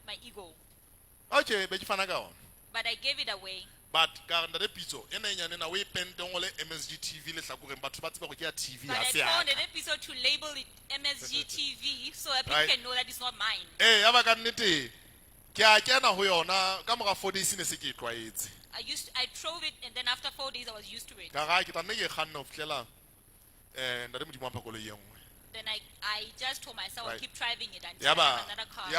my ego. Okay, but But I gave it away. But the episode, we MSG TV TV. But I found an episode to label it MSG TV so that people Right. can know that it's not mine. I drove it, and then after 4 days I was used to it. Then I just told myself I'll Right. keep driving it until I have another car.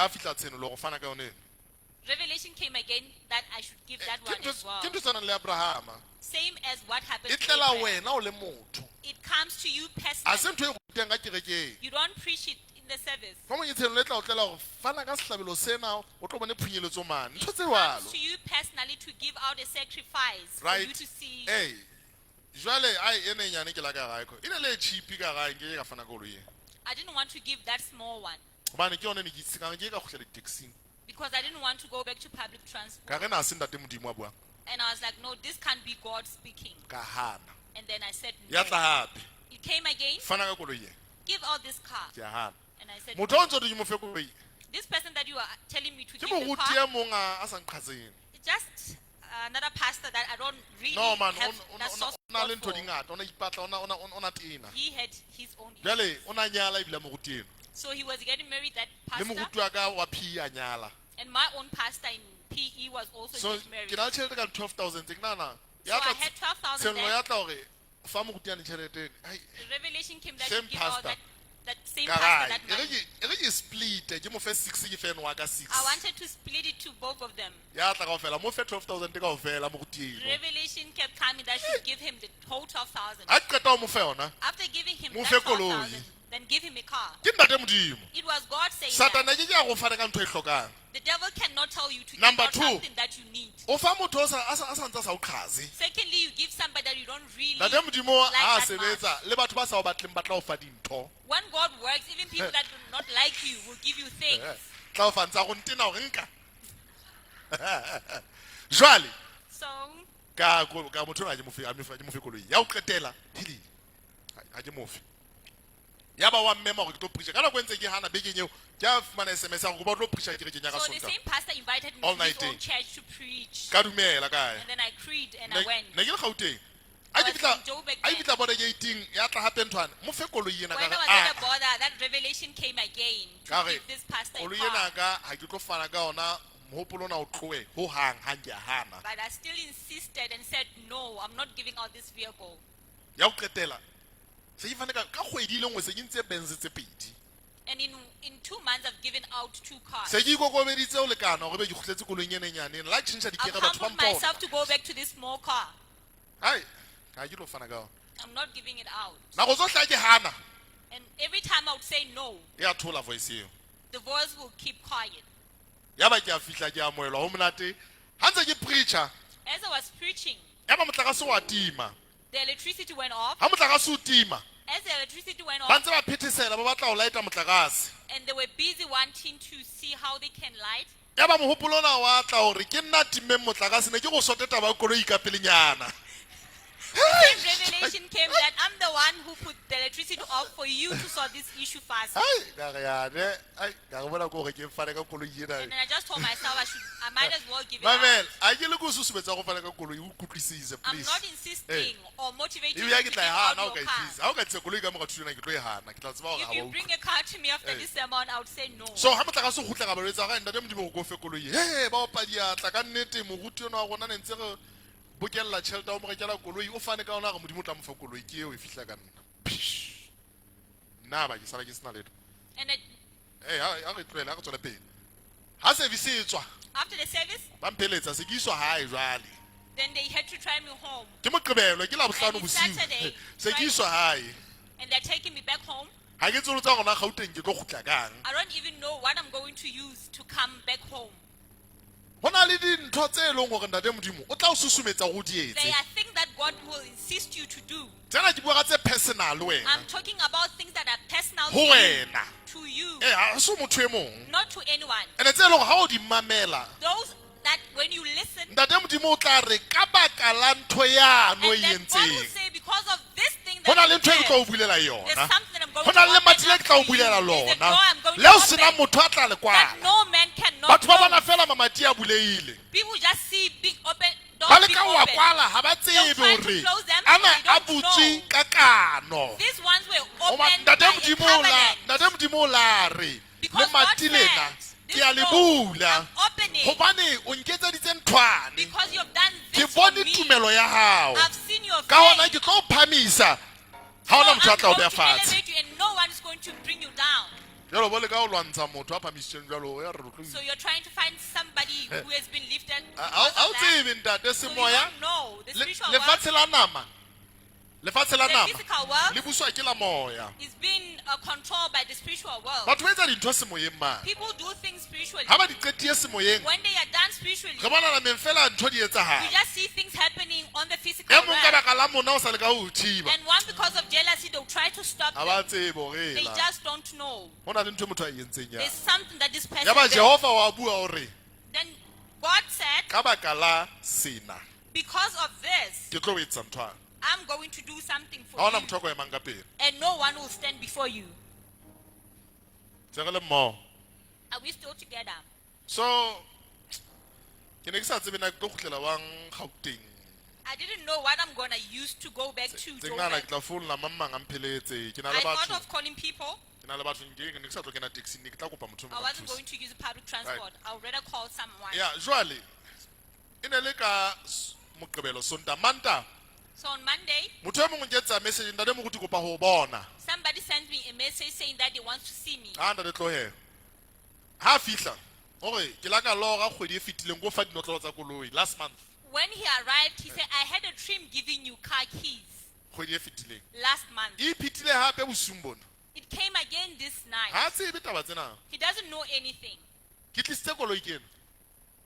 Revelation came again that I should give that one as well. Same as what happened to Abraham. It comes to you personally. You don't preach it in the service. It comes to you personally to give out a sacrifice for you Right. to see. Hey, I didn't want to give that small one because I didn't want to go back to public transport. And I was like, no, this can't be God speaking. And then I said, no. It came again. Give out this car. And I said, no. This person that you are telling me to give the car, it's just another pastor that I don't really No man, have that source for. He had his own issues. So he was getting married, that pastor. And my own pastor in PE was also So getting married. ke na tšhelete ka 12,000 tse na So I had 12,000 there. ya tla gore fa mo gutiane tšhelete The revelation came that Same you give out pastor. that same ka pastor gae that money. ke split ke mo fe 6 ke fe wa ka 6 I wanted to split it to both of them. ya tla ka fela mo fe 12,000 ka ofela mo gutiene Revelation kept coming that should give him the whole 12,000. a qeta mo fe yona After giving him Mo that fe 12,000, then give him a car. ke ntate modimo It was God saying satana that. ke ya go fana ka ntho e hlokang The devil cannot tell you to give Number out 2. something that you need. o fa motho a santse a sa o kgaze Secondly, you give somebody that you don't really ntate modimo like a that much. sebetsa le batho ba sa o batleng ba tla o fa dintho When God works, even people that do not like you will give you things. tla o fa ntse go ntena gore nka jwale So ka motho a ke mo fe koloi ya o qetela hili a ke mo fe ya ba wa mmema gore ke tlo preacha ka nako ntse ke hana bekeng eo ke a fumana SMS ya gore ba tlo preacha ke re ke nya ka So the Sontaga same pastor invited me All to his night own day. church to preach. ka dumela kae And then I creed and I went. ne ke le Gauteng I a was ke fitla in Joburg a then. fitla bone gating ya tla hape ntwana mo fe koloi ena When I ka was re at the border, that revelation came again to Ka re, give this pastor a koloi car. ena ka ha ke tlo fana ka ona mohopolo na o tloe ho hang ha ke a hana But I still insisted and said, no, I'm not giving out this vehicle. ya o qetela se ke fane ka kgwedi le nngwe se ke ntse benz tse pedi And in 2 months, I've given out 2 cars. se ke ikokobeditse o lekana gore be ke kgutletse koloing ene nyane la tšhentšha I've dikere batho ba humbled myself to go back to this small car. hai ga ke tlo fana ka ona I'm not giving it out. nako tsotlhe a ke hana And every time I would say no, e a thola voice eo the voice will keep quiet. ya ba ke a fihla ke amoelwa go monate ga ntse ke preacher As I was preaching, ya ba motlakase wa tima the electricity went off. ga motlakase o tima As the electricity went ba off, ntse ba phethesela ba batla go laeta motlakase and they were busy wanting to see how they can light. ya ba mogopolo ona wa tla gore ke nna timmeng motlakase ne ke go sote taba ya koloi ka pelenyana Then revelation came that I'm the one who put the electricity off for you to solve this issue fast. hai ka re yane ai ka re bona ko gore ke fane ka koloi ena And then I just told myself I might as well give it mamela out. a ke le ko susubetsa go fana ka koloi o kutlwisise I'm please not insisting or motivating ebe you ya to ke give tla e out hana o ka your car. itsisa ga o ka tlisa koloi ka moga thusena ke tlo e hana ke tla tseba gore If ga you ba bring a car to me after this sermon, I would say no. so ga motlakase o gutla ka balwetsa ga ntate modimo go fe koloi he ba opa diatla ka nnete moruti ona wa rona ne ntse re bokella tšhelete o mo rekela koloi o fane ka ona ga modimo o tla mo fa koloi ke eo e fihla ka nna nna ba ke sala ke sena leto And then ha re tlwele ha re tswela pele ha service e tswa after the service, ba mpeletsa se ke iswa hae jwale then they had to drive me home. ke moqebelo ke la bohlano And it's bosiu Saturday, se ke Friday. iswa hae And they're taking me back home. ha ke tsolo tsa gona Gauteng ke tlo gutla kang I don't even know what I'm going to use to come back home. go na le dintho tse e leng gore ntate modimo o tla o susumetsa go di There etse are things that God will insist you to do. tsena ke bua ka tse personal wena I'm talking about things that are personal go wena to you, ga se motho e mong not to anyone. ene tse e leng gore ga o di mamela Those that when you listen, ntate modimo o tla re ka baka la ntho yano e and then God will entseng say, because of this thing go na that le you ntho e ke tla o did, bulela there's yona something I'm going go to na le open mati le up ke tla o to you. bulela There's a lona door I'm going le o to sena open motho a tla le that kwala no man cannot batho batho ba bona fela mamati a buleile People just see big open ba doors le being ka wa open. kwala ha ba tsebe trying to hore close them, ana they a don't butse ka kano These ones were Oba opened by ntate a modimo la covenant. ntate modimo o la re le Because God mati lena said, ke a this le door, bula I'm opening gobane o nketseditse nthwane because you've done ke this for bone me. tumelo ya hao I've seen your ka hona faith. ke tlo o phamisa ha So ona I'm motho a tla o going beya to fatshe elevate you and no one is going to bring you down. jalo bo le ka o lwantsha motho a phamisitseng jalo ya re re So you're trying to find somebody who has been lifted a because o of that. tsebe ntate So you semoya don't know the spiritual lefatshe world. la nama lefatshe la The nama physical world le buswa ke la moya is being controlled by the spiritual world. batho ba etsa dintho semoyeng mane People do things spiritually. ha ba di qetie semoyeng When they are done spiritually, re bona nameng fela ntho di you etsagala just see things happening on the physical e mong ka realm. baka la mona o sa le ka o thiba And one, because of jealousy, they'll try to stop ha them. ba tsebe They gorela just don't know. go na le ntho motho a e entseng ya There's something that this person ya ba did. jehova wa bua gore Then God said, ka baka la sena because of this, ke tlo o etsa nthwane I'm going to do something for ga ona you. motho a ko emang ka pele And no one will stand before you. tse re le mmogo Are we still together? so ke ne ke sa tsebe na ke tlo gotlela wang gauteng I didn't know what I'm going to use to go back to tse ngana ke Joburg. tla founela mang mang a mpheletse ke na le I thought batho of calling people. ke na le batho ke ne ke sa tlo kena taxing ne ke tla kopa motho I mo wasn't going to use public transport. I would rather call someone. ya jwale e ne le ka moqebelo sonta manta So on Monday, motho e mongwe ke etsa message ntate mo go di kopa go bona somebody sent me a message saying that they want to see me. a ntate tlohe ha fihla ore ke la ka lora kgwedi e fetileng go fa dinotlolo tsa koloi last month When he arrived, he said, I had a dream giving you car keys kgwedi e fetileng last month. e phethile hape bosung bona It came again this night. ha tsebe taba tsena He doesn't know anything. ke tlisitse koloi ke ena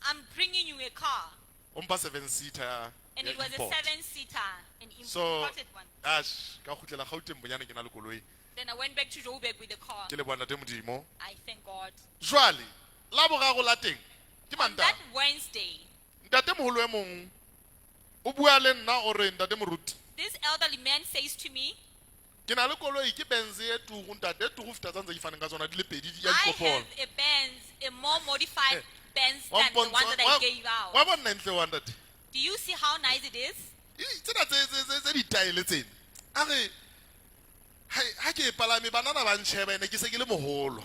I'm bringing you a car. o mpa 7-seater And ya it was a import. 7-seater, an So- imported one. ash ka gotlela gauteng bonyane ke na le koloi Then I went back to Joburg with the car. ke le bona te modimo I thank God. jwale la boraro la teng ke On manta that Wednesday, ntate moholo e mong o bua le nna o re ntate moruti this elderly man says to me, ke na le koloi ke benze e tugu ntate e tugu feta tsa ntse ke faneng ka tsona di le pedi ya I dikopolo have a Benz, a more modified Benz Wa than the one mpontsha- that I gave out. wa bona ntle wa ntate Do you see how nice it is? tsena tse ditaele tsene a re ha ke e palame banana ba ntšheba ene ke se ke le mogolo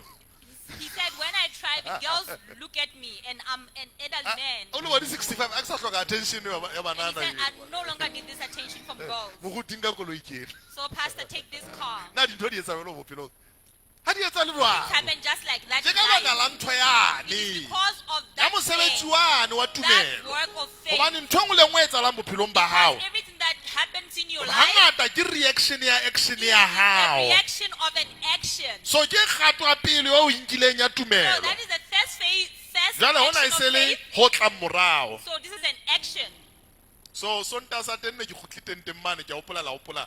He said, when I drive, the girls look at me and I'm an adult man. o le wa di-65 a ke sa tlhoka attention ya And he banana said, I no longer need this attention from girls. moruting ka koloi ke ena So, Pastor, take this car. nna dintho di etsa jalo bophelong ha di etsa le It jwalo happened just like that. ke in ka baka life. la ntho It is yane because of ya that mosebetsi faith, wane wa that tumelo work of faith. gobane ntho engwe le engwe e tsalang bophelong ba gago Because everything that happens in your life gangata ke reaction ya action is ya a gago reaction of an action. so ke kgato ya pele yo o nkileng ya So tumelo that is the first phase, first jale go na e action se of le faith. go tla morago So this is an action. so sonta sa teng ne ke gotle teng teng mane ke a opola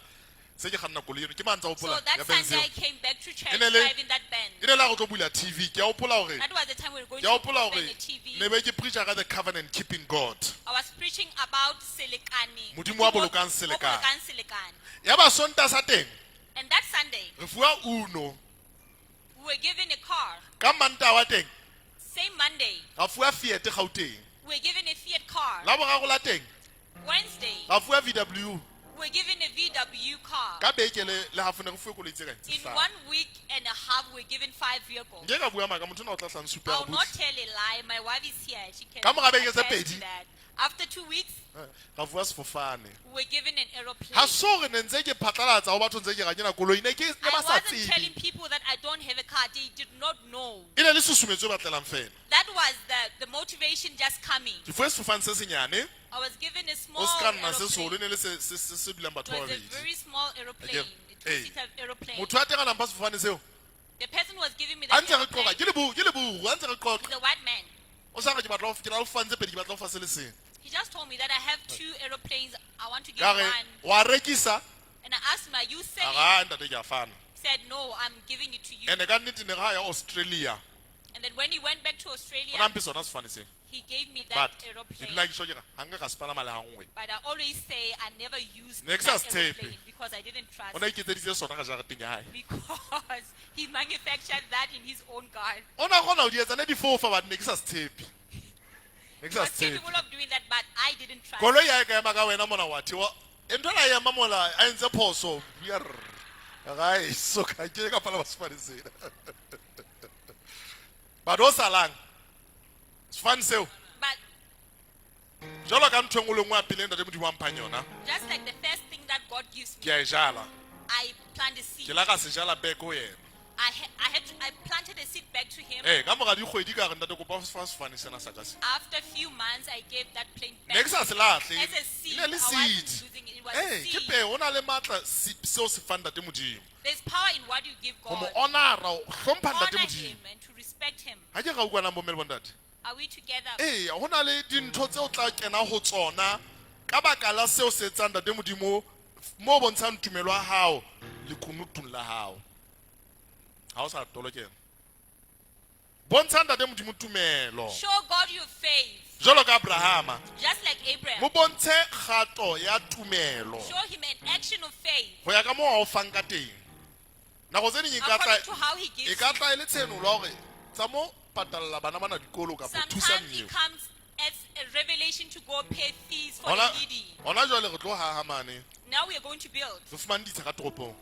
se ke ganna koloi eno ke mantsa So opola that ya Sunday I benzeo came back to church E ne le- driving that Benz. e ne la go tlo bula tv ke a opola gore That was the time we were going ke to a opola open gore the TV. ne be ke preacha ka the covenant keeping god I was preaching about selekane. Modimo wa bolokang selekane. Wa bolokang selekane. ya ba sonta sa teng And that Sunday, re fuwa uno we were given a car. ka manta wa teng Same Monday, ga fuwa fiat gauteng we were given a Fiat car. la boraro la teng Wednesday, ga fuwa vw we were given a VW car. ka beke le hafone re fuwe koloi tse kae In 1 week and a half, we were given 5 vehicles. nke ka bua maka motho na o tla tlang I supa will not tell a lie. My wife is here. She can Ka mora beke tse attest pedi. to that. After 2 weeks, ga fuwa sefofane we were given an aeroplane. ga so re ne ntse ke phatlalatsa go batho ntse ke ganyena koloi ne I ba sa wasn't telling tsebe people that I don't have a car. They did not know. e ne le sesumetso e batlelang fela That was the motivation just coming. ke fuwe sefofane se senyane I was given a small o se ka nna se solo e aeroplane. ne le se bilang batho It ba was a babedi very small aeroplane, Okay. a two-seater aeroplane. motho a teng a nampha sefofane seo The person who was giving me a that ntse re aeroplane qoqa ke leburu a ntse re is qoqa a white man. o sa re ke batla ke na le fofane tse pedi ke batla go fa se le seng He just told me that I have 2 aeroplanes. I want to give ka re one. wa rekisa And I asked him, are you selling? aga ntate ke a fana He said, no, I'm giving it to you. ene ka nnete ne ga ya australia And then when he went back to Australia, he gave me that aeroplane. But I always say I never used that aeroplane because I didn't trust him. Because he manufactured that in his own garden. He was capable of doing that, but I didn't trust him. But osalang sfan seo But jalo ka ntho ngwe ngwe apileng da modimo wa just like the first thing that God gives ke me, a jala I plant a seed. ke la ka se jala back ho yena I planted a seed back to him. ka moga di kgwedi ka re ntate kopa fa sfane sena sa ka se After a few months, I gave that plane back. next as lahle As a seed, ne I le wasn't seed losing it. It was a ke seed. pe ona le matla seo se fanda te modimo There's power in what you give go mo God. honora o hlompha ntate Honor modimo him and to respect him. ha ke ga o kwana mo mele bontate Are we together? hona le dintho tse o tla kena ho tsona ka baka la seo se etsang ntate modimo mo bontshang tumelo ya hao le kunutung la hao ha o sa tolokela bontshang ntate modimo tumelo Show God your faith. jalo ka Abrahama Just like Abraham. mo bontshe kgato ya tumelo Show him an action of faith. go ya ka mo a o fang ka teng nako tse ding According to how he gives e ka tla ile tseno la gore tsa mo patalla bana bana dikolo ka thusa Sometimes he nneo comes as a revelation to go pay fees for the needy. ona jwale re tlo hahamane Now we are going to build. re fumane ditsha ka toropong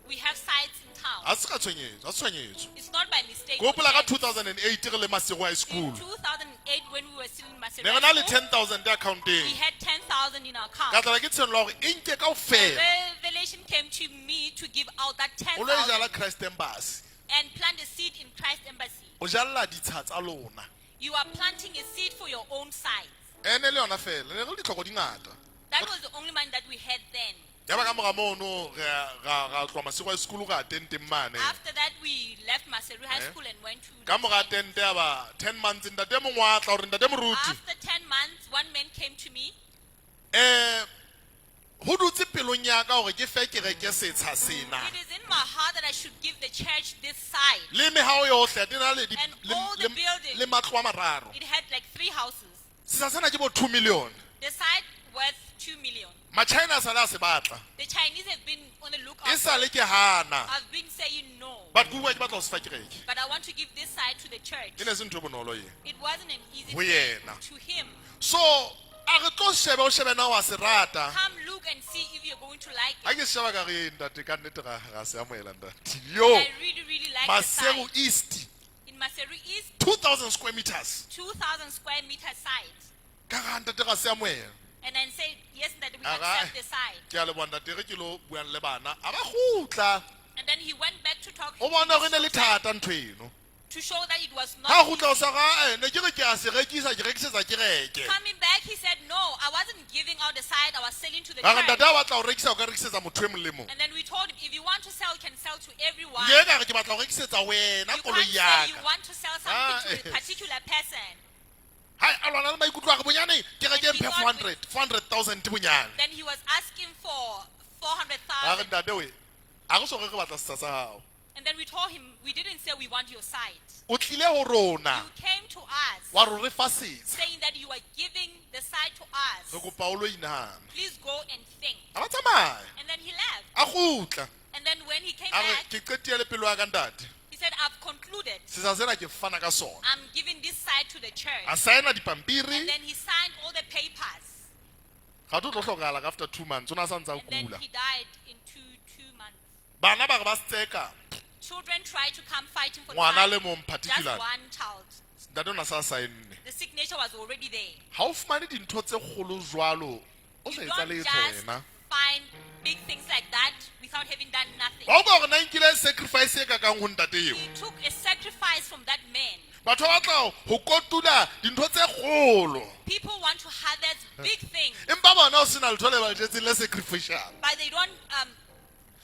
We have sites in town. a se ka tshwenyetso It's not by mistake. go pola ka In 2008 re le Masego High School 2008, when we were still in ne re na le Maseru, 10,000 accounteng we had 10,000 in our ka account. tla ke tseno la gore e nke kaofela Revelation came to me to give out that o lo e 10,000 jala Christ Embassy and plant a seed in Christ Embassy. o jalla ditsha tsa lona You are planting a seed for your own site. ene le yona fela ne re le ditlhoko dingata That was the only money that we had then. ya ba ka moga mono ga tloa Masego High School ga tente mane After that, we left Maseru High School and went to. ka moga tente ya ba 10 months ntate mongwatla gore ntate moruti After 10 months, one man came to me. ho dutse pelong ya ka gore ke fe kereke setsha sena It is in my heart that I should give the church this side. le mehao yohle a tena le And all the buildings. le matlo a mararo It had like 3 houses. setsha sena ke bo 2 million The site worth 2 million. ma-China a sale a se batla The Chinese have been on the e lookout. sale ke hana I've been saying no. but ke bua ke batla go se fa kereke But I want to give this side to the church. e ne se ntho e bonolo ye It wasn't an easy Ho thing yena. to him. so a re tlo shebe o shebe na wa se rata Come look and see if you're going to like ha it. ke sheba ka re ntate ka nnete ga se amoela ntate And yo I really, really like the Masego site. East In Maseru East, 2,000 square meters 2,000 square meter site. ka ga ntate ga se amoela And then say, yes, that we Alright. accept the site. ke a leboa ntate ge ke lo buang le bana a ba gutla And then he went back to talk o bona gore ne le thata ntho eno to show that it was ga not gutla o easy. sa ga ne ke re ke a se rekisa ke rekisetsa kereke Coming back, he said, no, I wasn't giving out the site, I was selling to the ga re church. ntate a batla go rekisa o ka rekisetsa motho e mong le mong And then we told him, if you want to sell, you can sell to everyone. ke ka re ke batla go rekisetsa wena You koloi can't say yaka you want to sell something to a particular person. hai a lwana le maikutlo a ge bonyane ke re ke And he mphe thought 400,000 te bonyane Then he was asking for ga re 400,000. ntate we a go so ge re batla setsa sa gago And then we told him, we didn't say we want your site. o tlile go rona You came to us wa re re fa setsa saying that you are giving the site to us. re kopa o lo inagana Please go and think. a ba tsamaya And then he left. a gutla And then when he came a re back, ke qetie le pelo ya ka ntate he said, I've concluded. setsa sena ke fana ka sona I'm giving this site to the church. a saena And dipampiri then he signed all the papers. ga tlo tlhokagala ka after 2 months o ne a sa ntse a And then kula he died in two months. bana ba re ba setseka Children tried to come fighting for ngwana the le site. mong Just particular one child. ntate o na sa saenne The signature was already there. ga o fumane dintho tse kgolo jwalo o sa You etsa don't letho just wena find big things like that without having done nothing. wa utlwa gore na nkile sacrifice e ka kang go ntate eo He took a sacrifice from that man. batho ba batla go kotula dintho tse kgolo People want to harvest big things, empa bona o sena letho le ba le tletseng le sacrificial but they don't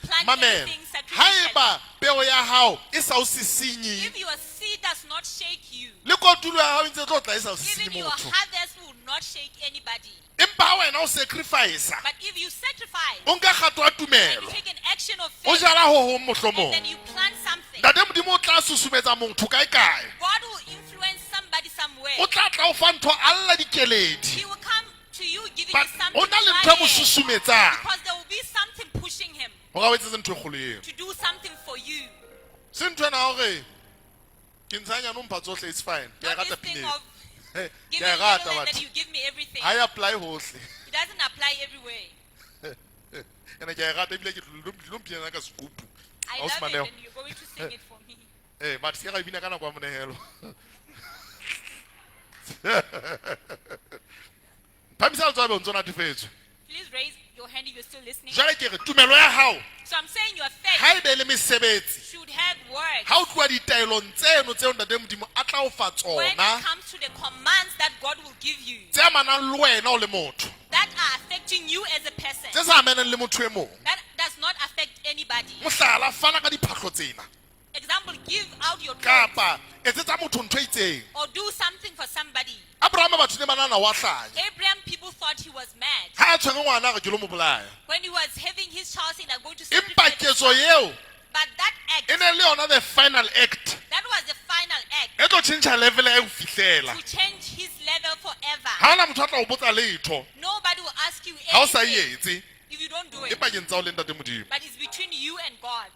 plant mamela anything ha sacrificial. eba peo ya hao e sa o sesenye If your seed does not shake you, le kotulo ya hao e ntse e tlo tla e sa o even sesenye your motho harvest will not shake anybody. empa ha wena o sacrifice But if you sacrifice o nka kgato ya and you tumelo take an action of o faith, jala ho hong and mohlomong then you plant something, ntate modimo o tla susumetsa motho kae kae God will influence somebody somewhere. o tla tla o fa ntho alla dikeledi He will come to you giving but you something o na le right ntho e mo here, susumetsang because there will be something pushing him o ga o etsetse ntho e kgolo eo to do something for you. se ntho ena gore ke ntshanyana o mpha tsotlhe it's fine ke a Not rata this thing pineng of ke giving a little rata and then batho you give me everything. ha e apply hohle It doesn't apply everywhere. ene ke a rata ebile ke tlilompiena ka sekupu I How's love it, Maneo? and you're going to sing it for me. but se ga e bina ka nako ya monehelo phamisa letsoabe o ntse o natefetswe Please raise your hand if you're still listening. jale ke re tumelo ya gago So I'm saying your faith ga e be le mesebetsi should have words. ga o tloa ditaelong tseno tseo ntate modimo a tla o fa When tsona it comes to the commands that God will give you, tse amanang le wena o le motho that are affecting you as a person, tse sa amenang le motho e mongwe that does not affect anybody. mohlala fana ka diphatlho tsena Example, give out your clothes kapa etsetsa motho ntho e itseng or do something for somebody. abrahama batho ne banana wa hlanya Abraham, people thought he was mad. ga a tshwere ngwana a re ke lo mo bolaya When he was having his child saying, I'm going to empa sacrifice his ketso eo But that act, e ne le yona the final act that was the final act e tlo tšhentšha level e go fihlela to change his level forever. ga ona motho a tla go botsa letho Nobody will ask you ga o sa anything etse if you don't do e it. pakeng tsa o le ntate modimo But it's between you and God.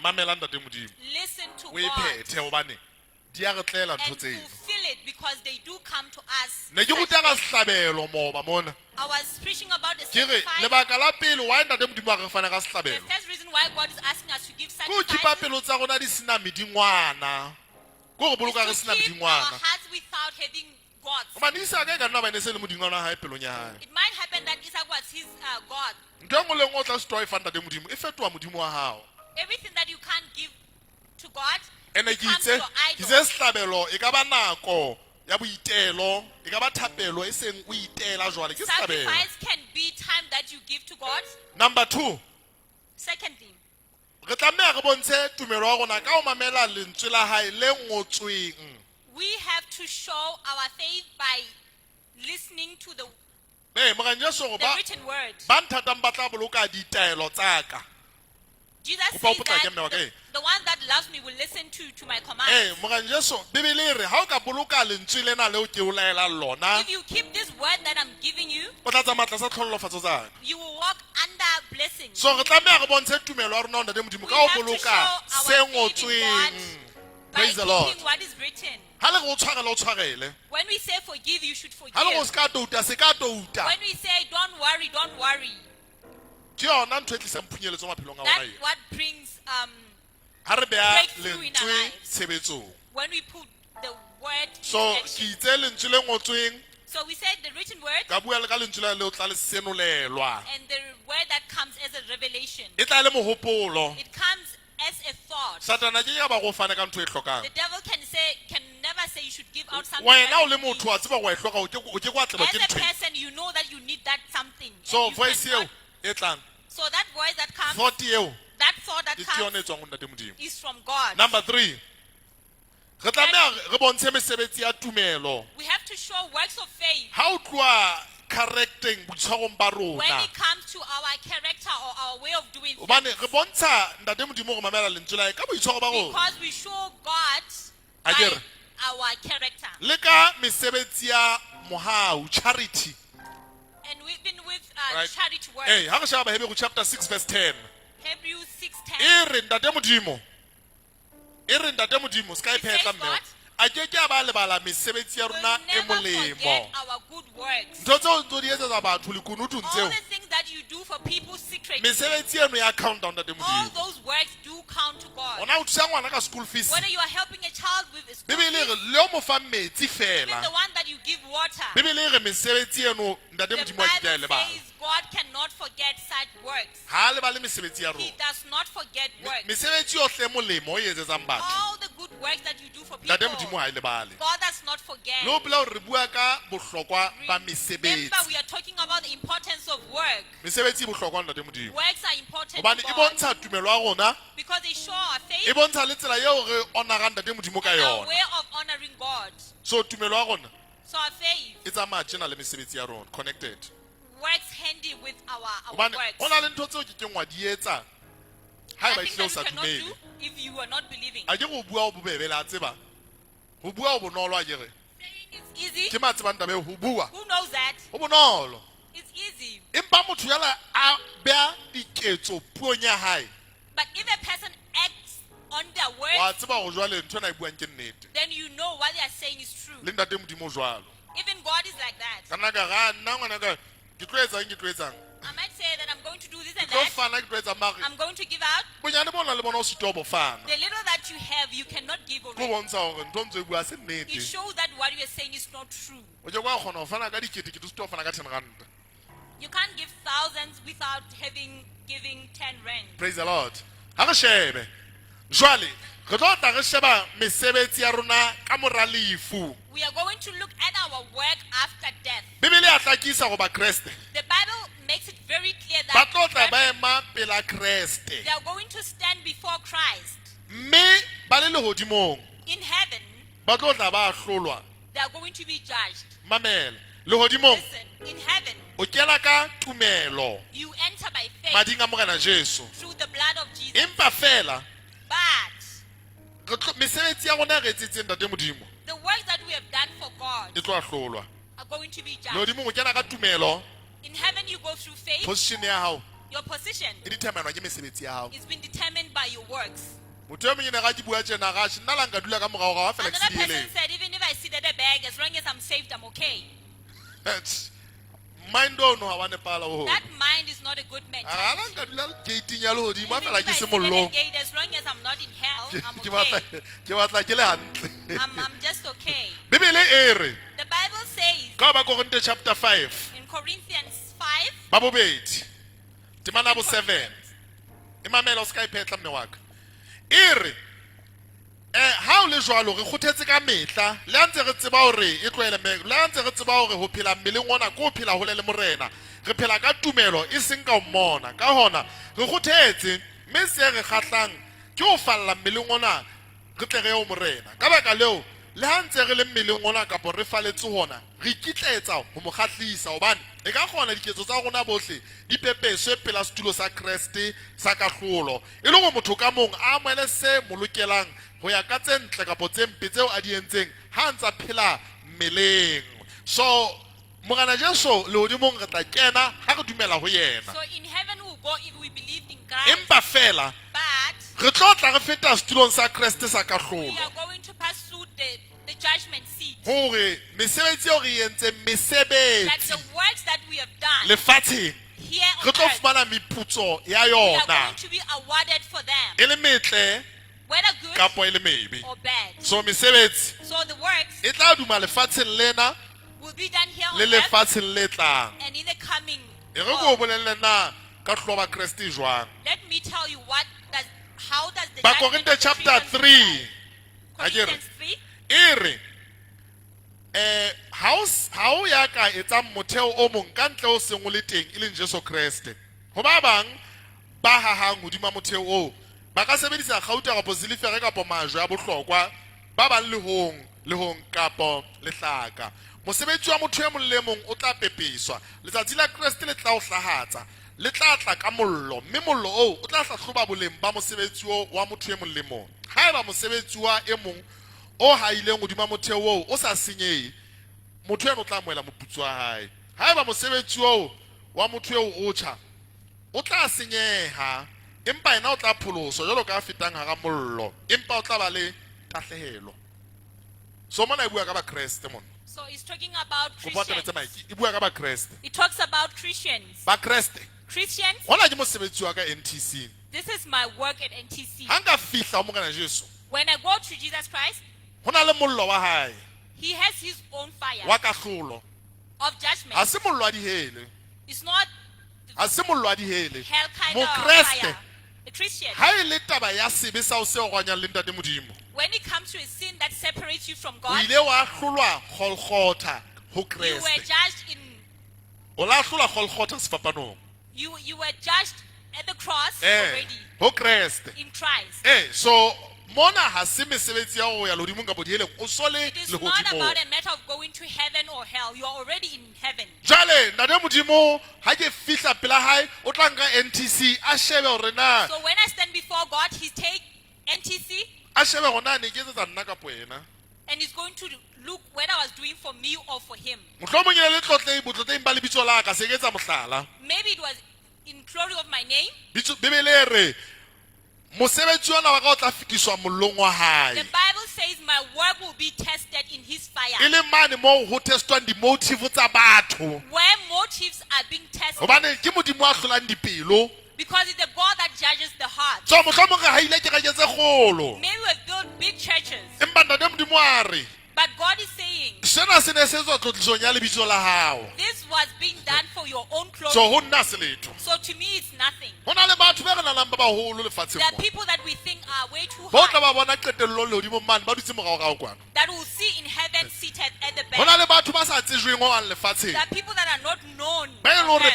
mamela ntate modimo Listen to o e God phethe gobane di a re tlela ntho and tseno fulfill it, because they do come to us. ne ke ruta ka sehlabelo mooba mona I was preaching about the ke re sacrifice. lebaka la pele why ntate modimo a re fane ka The sehlabelo first reason why God is asking us to give ke go khipa sacrifice pelo tsa rona di sena medingwana ke go boloka re is sena to keep our medingwana hearts without having gods. gobane isa ka e ka nna ba ne se le modingwana wa gae pelong ya gae It might happen that Isaac was his God. ntho e nngwe le nngwe o tla se twa e fang ntate modimo e fetoa modimo wa gago Everything that you can't give to God ene ke becomes itse your ke idol. itse sehlabelo e ka ba nako ya boitelo e ka ba thapelo e seng o itela jwale ke sehlabelo Sacrifice can be time that you give to God. number 2 Secondly, re tlameha re bontshe tumelo wa rona ka go mamela lentswe la gae le ngotsweng we have to show our faith by listening to the morang jesu gore written word. ba nthatang ba tla boloka ditaelo tsaka Jesus Kopa says o potla ke mme wa that ka, the one that loves me will listen to my commands. morang jesu bibele e re ga o ka boloka lentswe lena leo ke o laelang lona If you keep this word that I'm giving you, o tla tsamaya tlasa tlhololofatso tsaka you will walk under blessings. so re tlameha re bontshe tumelo ya rona o ntate modimo We ka go have to boloka show our se faith in ngotsweng by praise the lord keeping what is written. ga le go tshwarele o tshwarele When we say forgive, you should forgive. ga le go se ka touta se ka touta When we say don't worry, don't worry. ke yona ntho e tlisang phunyeletso maphelong a rona That's eo what brings ga re beya breakthrough in our lentswe lives. tshebetsong when we put the word so in ke action. itse lentswe le ngotsweng So we said the written word ka bua le ka lentswe la leo tla le senolelwa and the word that comes as a revelation. e tla le mogopolo It comes as a thought. satana ke ya ba go fane ka ntho e tlhokang The devil can never say you should give out something. wena o that le you motho wa tseba go e hloka o ke kwa tleba need. ke As a ntho e. person, you know that you need that something. and so you voice eo cannot- e tlang So that voice that comes, thought eo that thought that ke yone comes e tswang go ntate modimo is from God. number 3 re tlameha re bontshe mesebetsi ya tumelo We have to show works of faith ha o tloa correcting boitshwarong ba when rona it comes to our character or our way of doing gobane things. re bontsha ntate modimo go mamela lentswe la hae ka boitshwaro ba rona Because we show God A by ke re? our character. le ka mesebetsi ya mohau charity And we've been with Right. charity work. ha re sheba bahebegu chapter 6 verse 10 Hebrews 6:10. e re ntate modimo se ka e It says phetla mme what? a ke ke a ba lebala mesebetsi ya We'll rona e never molemo forget our good works. ntho tseo ntse di etsetsa batho lekunutung All tseo the things that you do for people secretly, mesebetsi eno ya countdown ntate all modimo those works do count to God. ona o thusa ngwana ka school fees Whether you are helping a child with a school bibele e fees, re le o mo fa metsi even fela the one that you give water. bibele e re mesebetsi eno ntate The modimo a ke a e Bible lebala says God cannot forget such works. ha a lebale mesebetsi ya He rona does not forget works. mesebetsi yohle e molemo o e etsetsang batho All the good works that you do for ntate people, modimo ha e lebale God does not forget. le o pela gore re bua ka bohlokwa ba Remember, mesebetsi we are talking about the importance of work. mesebetsi e bohlokwa ntate modimo Works are important gobane to e God bontsha tumelo ya rona because they show our e faith bontsha le tsela yeo re honorang ntate modimo ka and our yona way of honoring God. so tumelo ya rona So our faith e tsamaya tjena le mesebetsi ya rona connected works handy with our gobane works. go na le ntho tseo ke keng wa di etsa ha ba Nothing hleo that sa you cannot dumele do if you are not believing. a ke go bua o bobebe la tseba go bua o bonolo a kere Saying it's easy. ke matsebang tabe go bua Who knows that? o bonolo It's easy. empa motho yala a bea diketso puong ya hae But if a person acts on their words, wa tseba go jwale ntho na e buang ke nnete then you know what they are saying is true. le ntate modimo jwalo Even God is like that. ka nna ka ga nna ngwanaka ke tlo etsang I might say that I'm going to do this and ke tlo that. fana ke tlo etsa mare I'm going to give out. bonyane bona le bona o sito bo fana The little that you have, you cannot give go away. bontsha gore ntho ntse e bua se It nnete shows that what you are saying is not true. o je kwa kgona go fana ka dikete ke tlo sito fana ka 10 rand You can't give thousands without giving 10 rand. praise the lord ha re shebe jwale re tlo tla re sheba mesebetsi ya rona ka mora lefu We are going to look at our work after death. bibele ya tlakisa go ba kreste The Bible makes it very clear ba tlo tla that ba ema pela kreste they are going to stand before Christ. mme ba le lehodimong In heaven, ba tlo tla ba hlolwa they are going to be judged. mamele lehodimong Listen, in heaven, o kena ka tumelo you enter by faith mading a morena jesu through the blood of Jesus. empa fela But mesebetsi ya rona re etsetseng ntate modimo the work that we have done for God e tlo a hlolwa are going to be judged. lehodimong o kena ka tumelo In heaven, you go through faith. position ya hao Your position e determinwa ke mesebetsi ya hao is being determined by your works. motho yo monyene ga ke bua tjena ga nna la nka dula ka morao ga wa fela ke Another person sediyeleng said, even if I sit at a bag, as long as I'm saved, I'm okay. mind ono ga wa nepala o That mind is not a good ga la mentality. nka dula gating ya lehodimo a Even fela if ke I se sit at a mollong gate, as long as I'm not in hell, I'm ke okay. batla ke le hantle I'm just okay. bibele e re The Bible says ka ba Korinte chapter 5 in Corinthians 5, ba bobedi temana bo 7 e mamela o ska iphetla mme wa ka e re ha o le jwalo re kgothetse ka metla le a ntse re tseba hore e tloele le a ntse re tseba hore ho phela mmeleng ona ko phela hole le morena re phela ka tumelo e seng ka mmona ka hona re kgothetse mme se re kgahlang ke ho falla mmeleng ona re tle re yo morena ka baka leo le ha ntse re le mmeleng ona kapo re faletse hona re ikitletsa ho mo kgahlisa hobane e ka kgona diketso tsa rona bohle di pepeswe pela setulo sa Kriste sa kahlolo e le go motho ka mong a amohele se mo lokelang ho ya ka tse ntle kapo tse mpe tseo a di entseng ha ntsa phela mmeleng so morena Jesu lehodimong re tla kena ha re dumela ho yena so in heaven we'll go if we believe in Christ. empa fela But re tlo tla re feta setulong sa Kriste sa we kahlolo are going to pass through the judgment seat. hore mesebetsi eo re e entseng That mesebetsi the works that we have done lefatsheng here on re tlo earth, fumana meputso ya we are yona going to be awarded for them, e le metle whether good kapo e le mebe or bad. so mesebetsi So the works e tla duma lefatsheng lena will be done here on le earth lefatsheng le tlang and in the coming e re world. ko bolelle na ka hloba ba Kriste jwang Let me tell you how does the ba judgment Korinte of the chapter Christians 3 look like? akere Corinthians 3. e re ha o ya ka etsa motheo o mong ka ntle o seng o le teng e leng Jesu Kriste ho ba bang ba hahang hodima motheo o ba ka sebedisa gauta kapo silifere kapo majwe a bohlokwa ba bang lehong kapo lehlaka mosebetsi wa motho e mong le mong o tla pepeswa letsatsi la Kriste le tla o hlahatsa le tla tla ka mollo mme mollo o tla hlahloba boleng ba mosebetsi wa motho e mong le mong haeba mosebetsi wa e mong o haileng hodima motheo oo o sa senyehe motho eno o tla amohela moputso wa hae haeba mosebetsi oo wa motho eo o tjha o tla senyeha empa ena o tla pholoswa jwalo ka a fetang hara mollo empa o tla ba le tahlehelo so mona e bua ka ba Kriste mona So it's talking about go botsa Christians. metsa maiki e bua ka ba Kriste It talks about Christians. ba Kriste Christians, hona ke mosebetsi wa ka NTC this is my work at NTC. ha nka fihla o morena Jesu When I go to Jesus Christ, hona le mollo wa hae he has his own fire wa kahlolo of judgment. ha se mollo wa dihele It's not ha se mollo wa dihele hell kind of Mokreste fire. The Christian, ha e le taba ya sebe sa o se o rwanyang le ntate modimo when it comes to a sin that separates you from o God, ile wa hlolwa Golgotha ho you were Kriste judged in o la hlola Golgotha sefapanong you were judged at the cross already ho Kriste in Christ. so mona ha se mesebetsi ya go ya lodimong ka bodiheleng o sole It is le not hodimo about a matter of going to heaven or hell. You are already in heaven. jale ntate modimo ha ke fihla pela hae o tla nka NTC a shebe hore na So when I stand before before God, he take NTC. And he's going to look what I was doing for me or for him. Maybe it was in glory of my name. The Bible says my work will be tested in his fire. Where motives are being tested. Because it's the God that judges the heart. Maybe we've built big churches. But God is saying, this was being done for your own glory. So to me it's nothing. There are people that we think are way too high, that will see in heaven seated at the back. There are people that are not known on earth,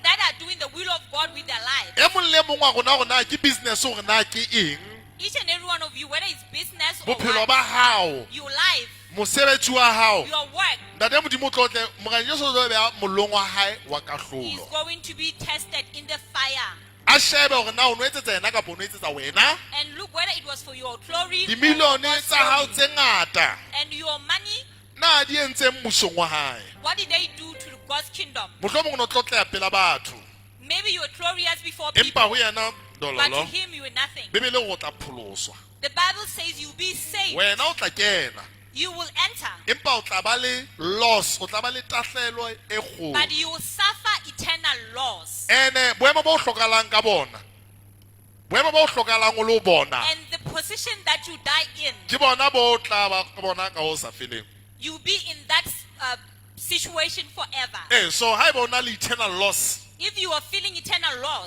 that are doing the will of God with their lives. Each and every one of you, whether it's business or your life, your work, is going to be tested in the fire. And look whether it was for your glory and your money. What did they do to God's kingdom? Maybe you were glorious before people, but to him you were nothing. The Bible says you'll be saved. You will enter, but you will suffer eternal loss. And the position that you die in, you'll be in that situation forever. So eternal loss. If you are feeling eternal loss,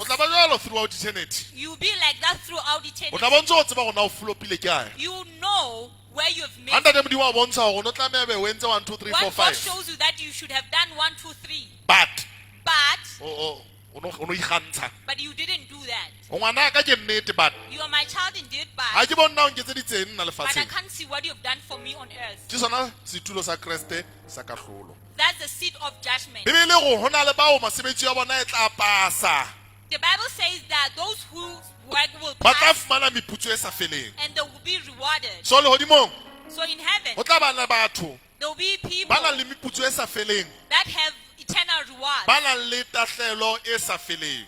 you'll be like that throughout eternity. You know where you have missed. What God shows you that you should have done 1, 2, 3. But you didn't do that. You are my child indeed, but I can't see what you have done for me on earth. That's the seat of judgment. The Bible says that those whose work will pass and they will be rewarded. So in heaven, there will be people that have eternal reward.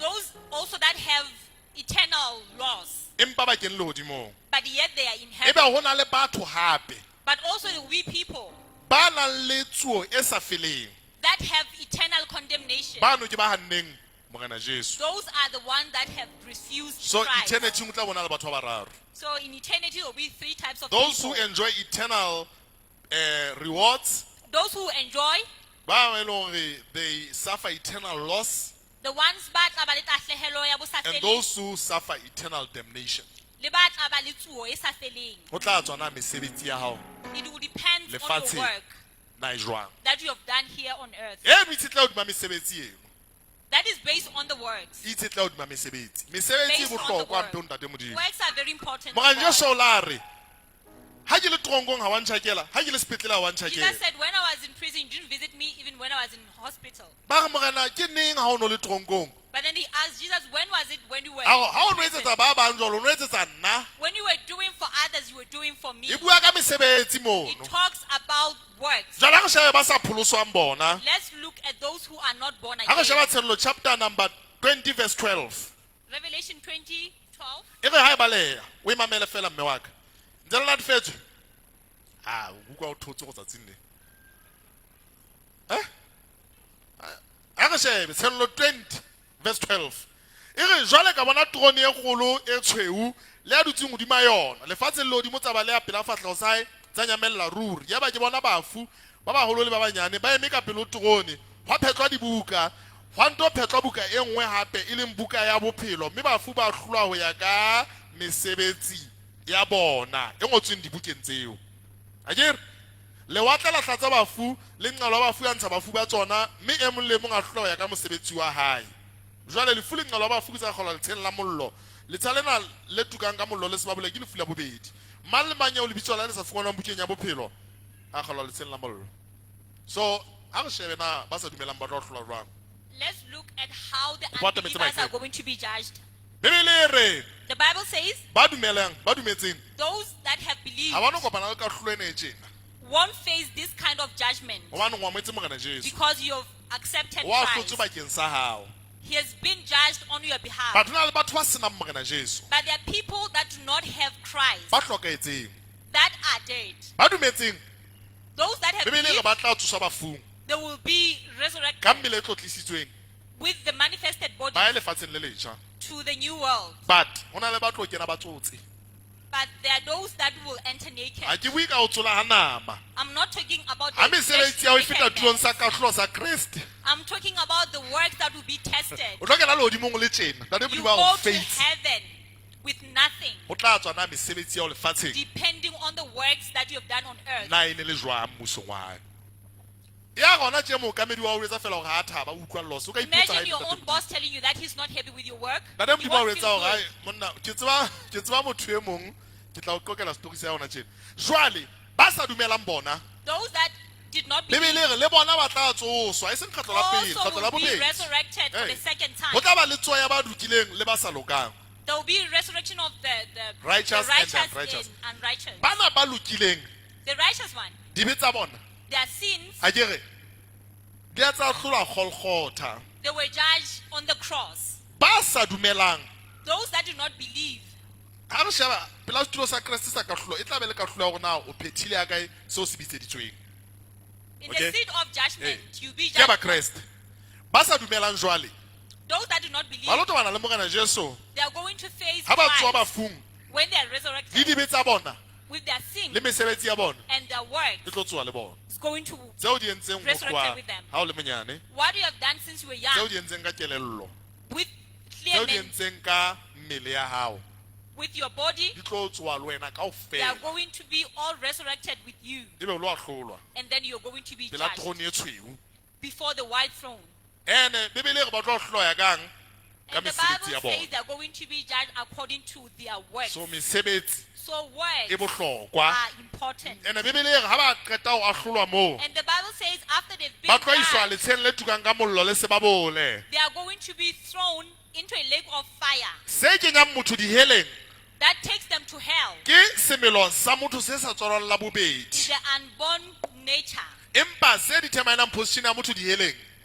Those also that have eternal loss. But yet they are in heaven. But also there will be people that have eternal condemnation. Those are the ones that have refused Christ. So in eternity there will be 3 types of those people. Who enjoy eternal rewards. Those who enjoy, they suffer eternal loss. The ones and those who suffer eternal damnation. It will depend on your work that you have done here on earth. That is based on the works. Based on the work. Works are very important. Jesus said, when I was in prison, you didn't visit me even when I was in hospital. But then he asked Jesus, when was it when you were in prison? When you were doing for others, you were doing for me. It talks about works. Let's look at those who are not born again. Chapter number 20 verse 12. Revelation 20, 12. Verse 12. Jwale ka bona trone e kgolo e tshweu le a dutseng hodima yona lefatshe le hodimo tsa bale ya pela fatlego sa tsa nyamella ruri ya ba ke bona bafu ba baholo le ba banyane ba eme ka pelo trone hwa phetlwa dibuka hwa nto phetlwa buka e nngwe hape e leng buka ya bophelo mme bafu ba hlolwa ho ya ka mesebetsi ya bona e ngotsweng dibukeng tseo akere le watla la tlatsa bafu le nqalo bafu ya ntsha bafu ba tsona mme e mong le mong a hlolwa ya ka mosebetsi wa hae. Jwale le fule nqalo ba fuku tsa khola le tshela mollo le tsalena le tukang ka mollo le sebabole ke le fula bobedi mang le manya o le bitso la le sa fungwana bukeng ya bophelo a khola le tshela mollo. So ha re shebena ba sa dumelang ba tlo hlola jwang. let's look at how the unbelievers are going to be judged. The The Bible says those that have believed won't face this kind of judgment because you have accepted Christ. He has been judged on your behalf. But there are people that do not have Christ that are dead. Those that have believed, they will be resurrected with the manifested body to the new world. But there are those that will enter naked. I'm not talking about the I'm talking about the works that will be tested. You go to heaven with nothing, depending on the works that you have done on earth. Imagine your own boss telling you that he's not happy with your work. You won't feel good. Those that did not believe also will be resurrected for the second time. There will be resurrection of the righteous and unrighteous. The righteous one, their sins, they were judged on the cross. Those that do not believe, in the seat of judgment, you be judged. Those that do not believe, they are going to face Christ when they are resurrected with their sins and their works. It's going to resurrect with them. What you have done since you were young, with clear with your body, they are going to be all resurrected with you. And then you're going to be judged before the white throne. And the Bible says they're going to be judged according to their works. So works are important. And the Bible says after they've been judged, they are going to be thrown into a lake of fire that takes them to hell. It's the unborn nature.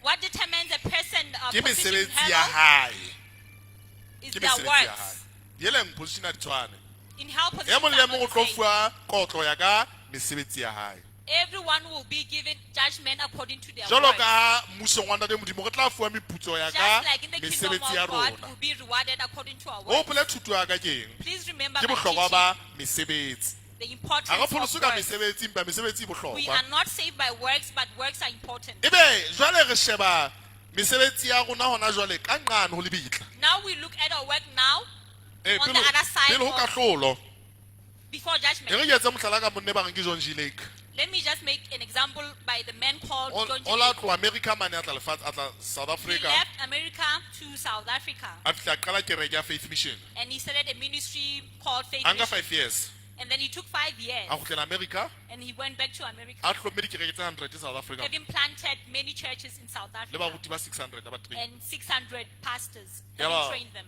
What determines a person position in hell is their works. In hell position, everyone will be given judgment according to their works. Just like in the kingdom of God, will be rewarded according to our works. Please remember the importance of works. We are not saved by works, but works are important. Now we look at our work now on the other side of before judgment. Let me just make an example by the man called John G. He left America to South Africa. And he started a ministry called Faith Mission. 5 years. And then he took 5 years. And he went back to America. Having planted many churches in South Africa. And 600 pastors. And he trained them.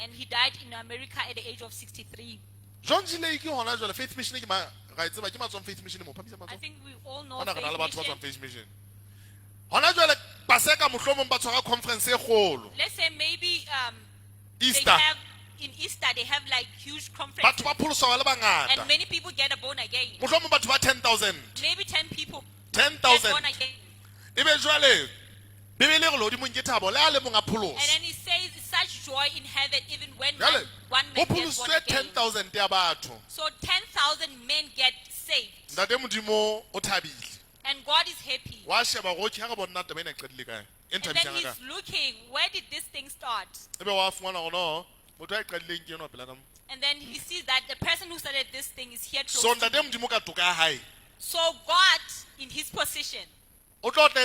And he died in America at the age of 63. I think we all know Faith Mission. Let's say maybe Easter. In Easter they have like huge conferences. And many people get born again. Maybe 10 people get born again. And then he says it's such joy in heaven even when one man gets born again. So 10,000 men get saved. And God is happy. And then he's looking, where did this thing start? And then he sees that the person who started this thing is here close to him. So God, in his position, he's going to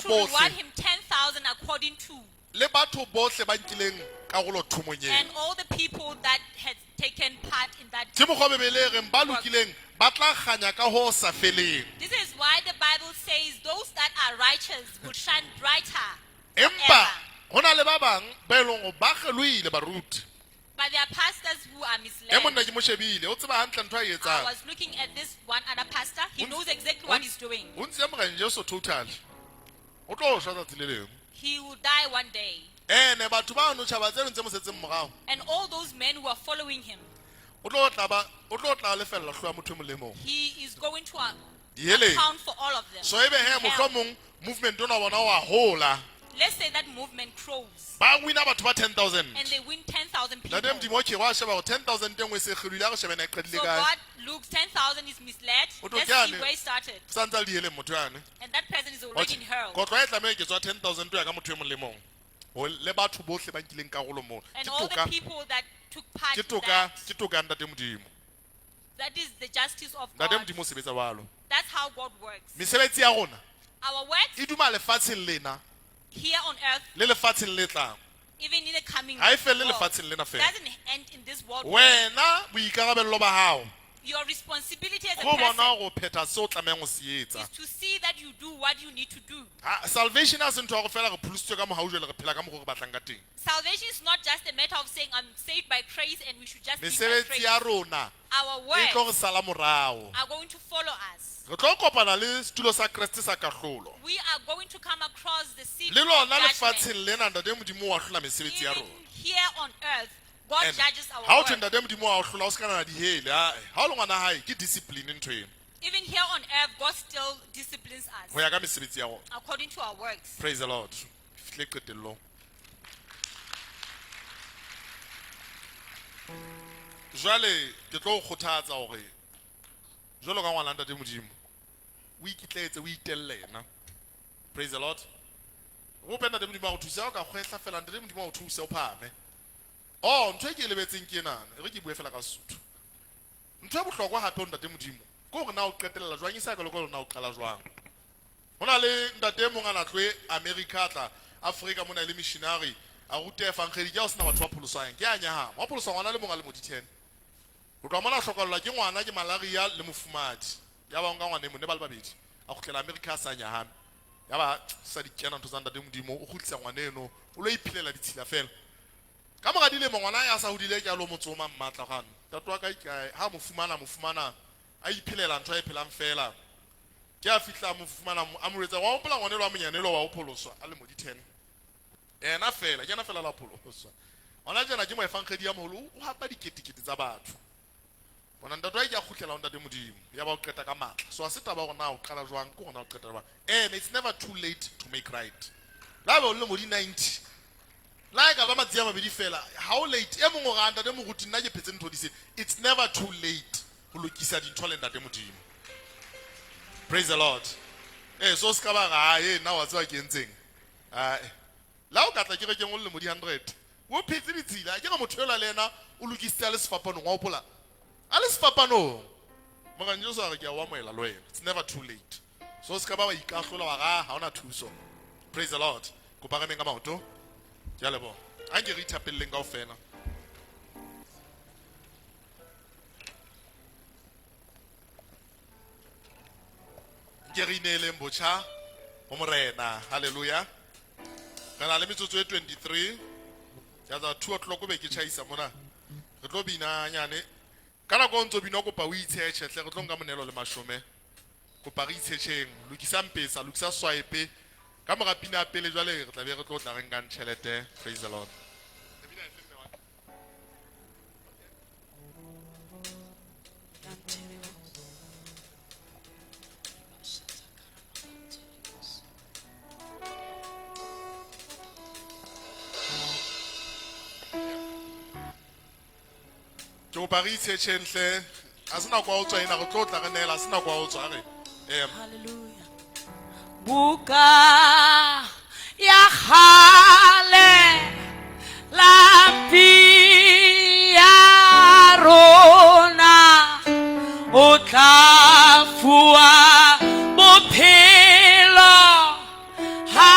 reward him 10,000 according to. And all the people that had taken part in that. This is why the Bible says those that are righteous will shine brighter. But there are pastors who are misled. I was looking at this one other pastor. He knows exactly what he's doing. He will die one day. And all those men who are following him, he is going to account for all of them. Let's say that movement grows. And they win 10,000 people. So God looks 10,000 is misled. Let's see where he started. And that person is already in hell. And all the people that took part in that is the justice of God. That's how God works. Our works here on earth, even in the coming world, doesn't end in this world. Your responsibility as a person is to see that you do what you need to do. Salvation is not just a matter of saying I'm saved by grace and we should just be by grace. Our works are going to follow us. We are going to come across the seat of judgment. Even here on earth, God judges our work. Even here on earth, God still disciplines us according to our works. Praise the Lord. Praise the Lord. Oh, ntwe ke lebetseng ke nana re ke bue fela ka Sotho. Ntwe bohlokwa hape ntate modimo go re na o qetella jwang isa ka lokolo na o qala jwang. Hona le ntate mo ngana tlwe America tla Africa mona le missionary a rute fangkhedi ke o sena batho ba pholosang ke anya ha ba pholosa ngwana le monga le modi 10 go tloa mona hlokolla ke ngwana ke malaria le mofumadi ya ba nga ngwana mo ne ba le babedi a khotlela America sa nya ha ya ba sa di kena ntho tsa ntate modimo o khutlisa ngwana eno o lo iphilela ditshila fela. Ka mo ga dile mongwana ya sa hodile ke a lo motsoma mmatla gane tatwa ka ha mofumana a iphilela ntho a iphelang fela ke a fitla mofumana a mo retsa wa o pola ngwane lo a monyanelo wa o pholoswa a le mo di 10 ena fela ke na fela la pholoswa ona jana ke mo efangkhedi ya moholo o hapa diketikete tsa batho bona ntatwa ke a khutlela onda de modimo ya ba o qeta ka matla so a se taba go na o qala jwang go gona o qeta jwang and it's never too late to make right la ba o le mo di 90 like abama tsia mabedi fela how late e mongwe ga ntate mo guti nna ke phetse ntho di se it's never too late go lokisa dintho le ntate modimo. Praise the Lord. So ska ba ga na wa tswa ke ntseng la o ka tla ke re ke ngol le mo di 100 wo phetse ditsila ke ga motho yola lena o lokisa le sefapano wa opola a le sefapano mo ga njo sa re ke a wa moela lo ena it's never too late so ska ba ikahlola wa ga ha ona thuso. Praise the Lord. Go ba ga menga maoto ya lebo a ke re ithapelleng ka ofela ke re inele mbotsha o morena haleluya kana le metsotso e 23 ya za 2 o'clock be ke chaisa mona re tlo bina nyane kana go ntso bina go pa o itsheche tle re tlo nga monelo le mashome go pa re itshecheng lokisa mpesa lokisa swipe ka mo ga pina pele jwale re tla be re tlo tla re nka ntšhelete. Praise the Lord. Ke o pari tshetšhentle a sena kwa o tswa ina go tlo tla re nela a sena kwa o tswa re hallelujah buka ya khale la pia rona o tla fua bophelo ha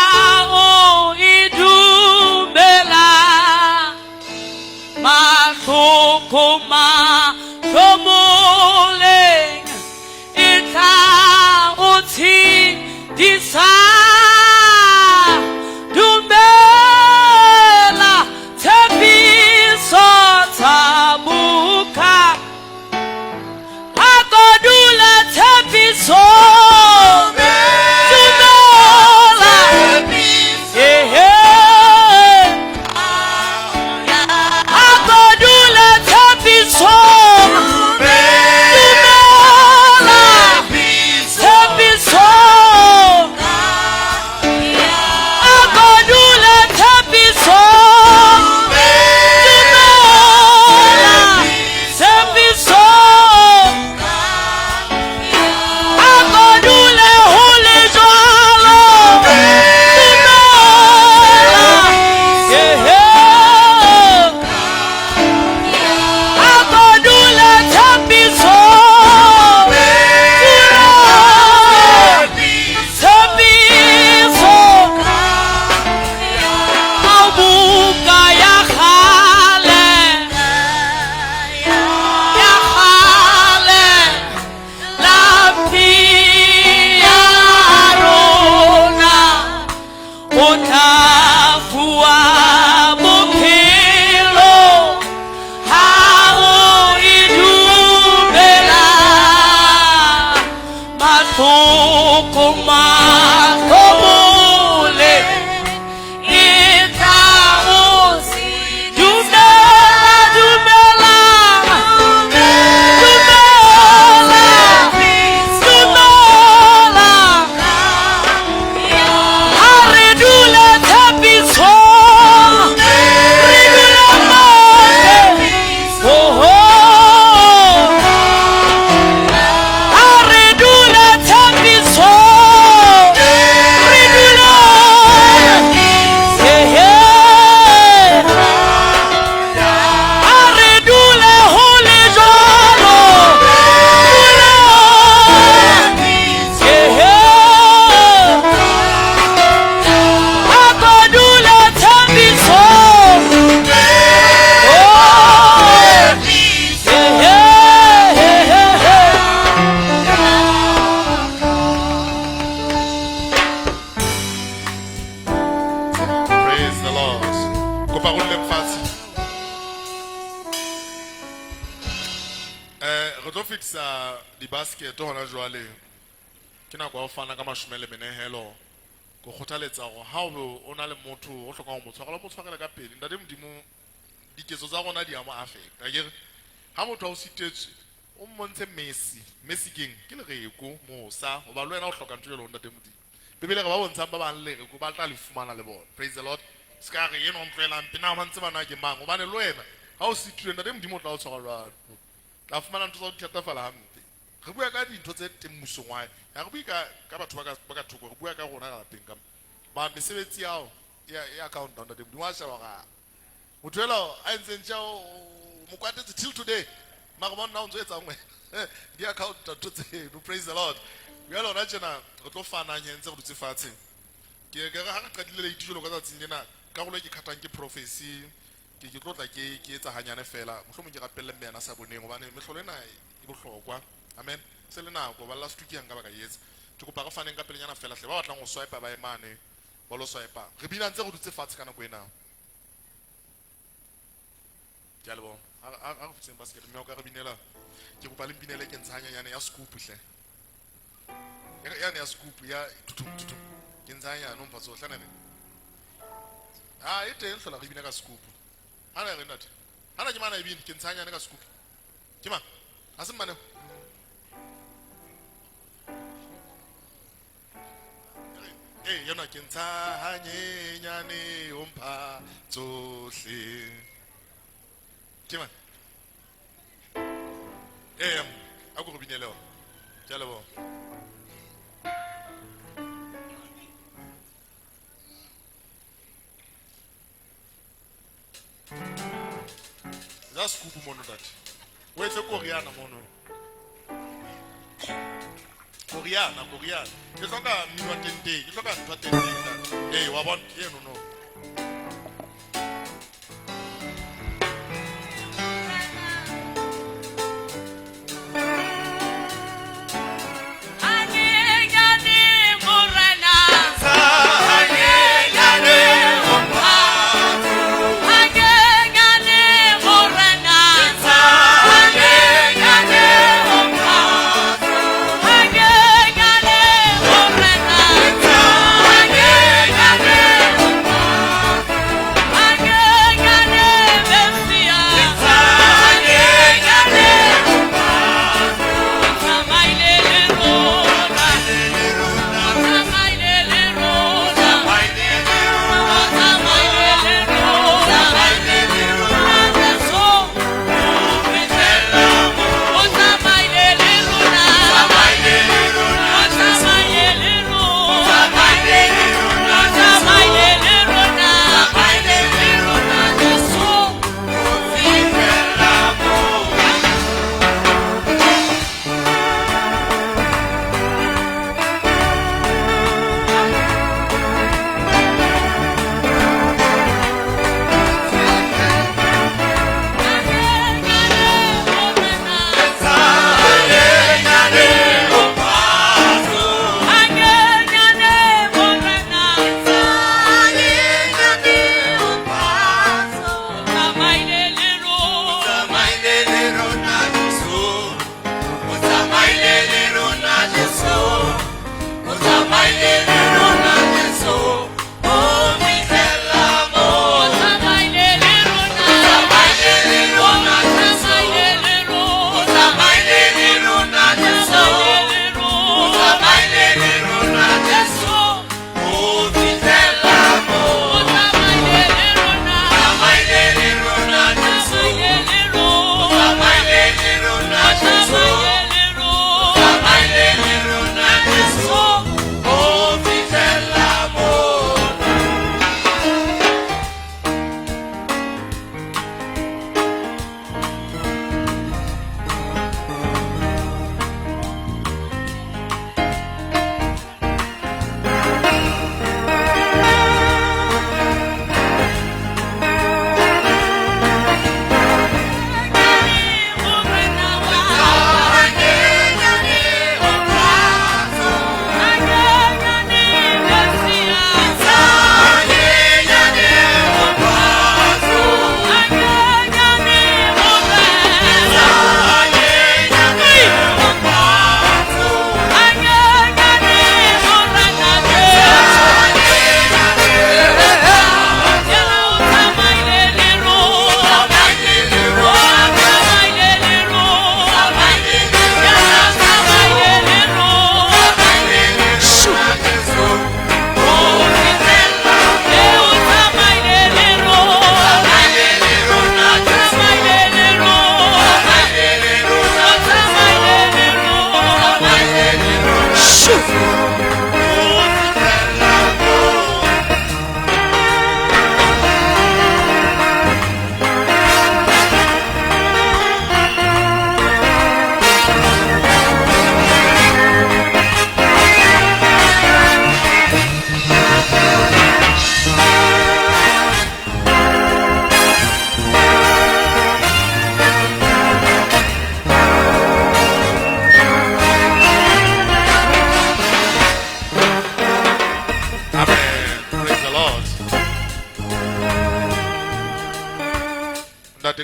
o idumela ma Mathokoma Tomoleng Ita Uti Disa Dumela Tepiso Tamuka Akodula Tepiso basket hona jwale ke na go fana ka mashumele menehelo go khothaletsa go ha o na le motho o hloka go motshwara mo tshwarela ka pele ntate modimo diketso tsa gona di ama affect akere ha motho o sitetse o mmontshe Messi king ke le reko mosa o ba le wena o hloka ntwe le ntate modimo bebele ga ba bontsa ba bang le reko ba tla le fumana le bona praise the lord ska re yeno ntlela mpina mantse bana ke mang o bane le wena ha o sitile ntate modimo o tla o tshwara jwalo tla fumana ntwe tsa go thata hampe re bua ka dintho tse temusong wa ya re bua ka batho ba ka thoko re bua ka rona ga teng ka ba mesebetsi yao ya account down the dingwa sha ga motho a ntse ntjao mo kwatetse till today mara bona o ntse etsa ngwe di account to tse no praise the lord we are lona tsena re tlo fana nyentse go dutse fatshe ke ga re qadile le ditjolo ka tsatsing lena ka go le ke khatang ke prophecy ke tlotla ke etsa hanyane fela mohlomong ke rapelle mme yana sa boneng gobane mehlolo ena e bohlokwa amen se le nako ba last week yanga ba ka yetsa ke go ba ga faneng ka pelenyana fela hle ba batlang go swipe ba emane ba lo swipe re bina ntse go dutse fatshe kana go ena ya lebo a go futseng basket mme o ka re binela ke go ba le binele ke ntshanya yana ya scoop hle ya scoop ya tutum ke ntshanya no mphatso hlana ne e teng hlola re bina ka scoop ana re ntate ana ke mana e bina ke ntshanya ne ka scoop ke ma a se mmane yona ke ntshanye nyane o mpha tsohle ke ma a go binele o ja lebo that's kupu mono that wetse Koreana mono Koreana ke hloka minwa tente ke hloka ntwa tente wa bona no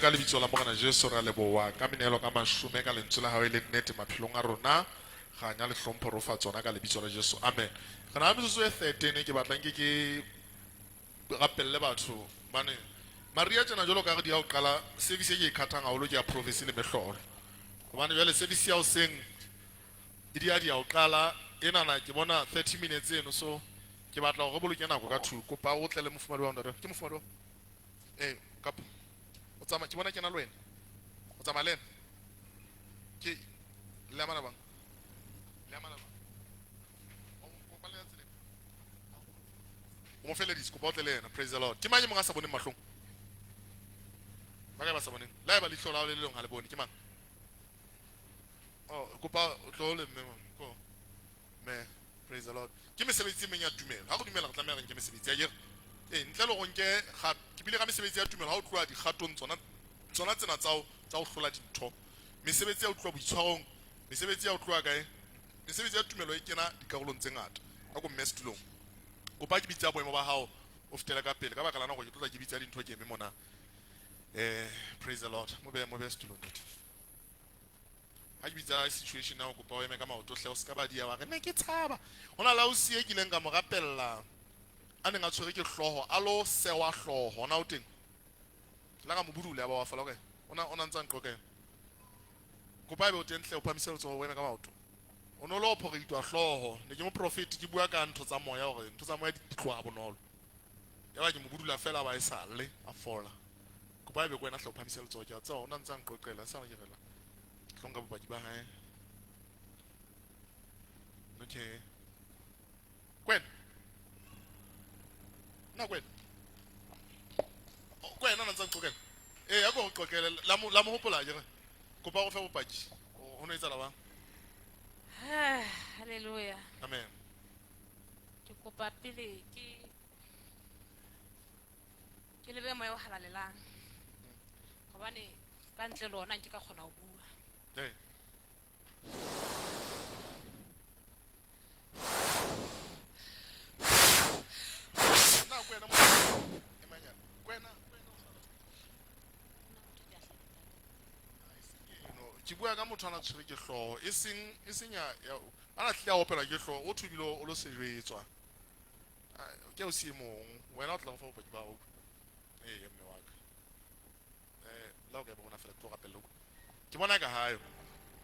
ka lebitso la mogana Jesu ra leboa ka menelo ka mashume ka lentswe la hao le nnete maphelong a rona ga nya le hlompho ro fa tsona ka lebitso la Jesu amen ga na metsotso e 13 ke batlang ke rapelle batho bane Maria tsena jolo ka re di a o qala service e ke ikhathang a o lo ke a prophecy le mehlolo gobane jale service ya o seng e di a o qala enana ke bona 30 minutes eno so ke batla go boloke nako ka thu kopa o tle le mofumadi wa ndare ke mofumadi ka o tsama ke bona ke na le wena o tsama le ke le amana bang o ba le tsele o mo fele dis kopa o tle le yena praise the lord ke manye mo ga sa bone mahlong ba ka ba sa bone la ba le hlola le leng ha le bone ke mang kopa o tlo le mme ko me praise the lord ke mesebetsi meng ya tumelo ha go dumela go tlamela ke mesebetsi ya yere ntle le go nke ga ke bile ga mesebetsi ya tumelo ha o tloa dikgatong tsona tsena tsa go hlola dintho mesebetsi ya o tloa boitshwarong mesebetsi ya o tloa kae mesebetsi ya tumelo e kena dikarolong tse ngata ka go mmestulong kopa ke bitsa boemo ba hao o fetela ka pele ka baka lana go ke tloa ke bitsa dintho ke eme mona praise the lord mo be stulong dit ha ke bitsa situation now kopa o eme ka maoto hle o ska ba dia wa re ne ke tshaba hona la o sie ke leng ka mo rapella a neng a tshwere ke hloho a lo sewa hloho hona o teng la ka mo budule ba wa fala okay ona ntsa nqoke kopa be o teng hle o phamisela tso o eme ka maoto o no lo phogitwa hloho ne ke mo prophet ke bua ka ntho tsa moya hore ntho tsa moya di tloa bonolo ya ba ke mo budula fela ba e sale a fola kopa be go ena hle o phamisela tso ke tsa ona ntsa nqoqela sa re rela tlonga bopaki ba hae okay Gwen na Gwen Gwen ana ntse qoqela ya go qoqela la mo hopola jere kopa go fe bopaki ho no etsa la ba haleluya amen ke kopa pele ke lebe moya o halalelang gobane ka ntle lona ke ka kgona go bua ke bua ka motho ana tshwere ke hloho e seng ya ana tla opela ke hloho o thubile o lo sejetswa ke o se mong wena o tla go fa bopaki ba o mme wa ka la go bona fela tlo rapella ke bona ka hayo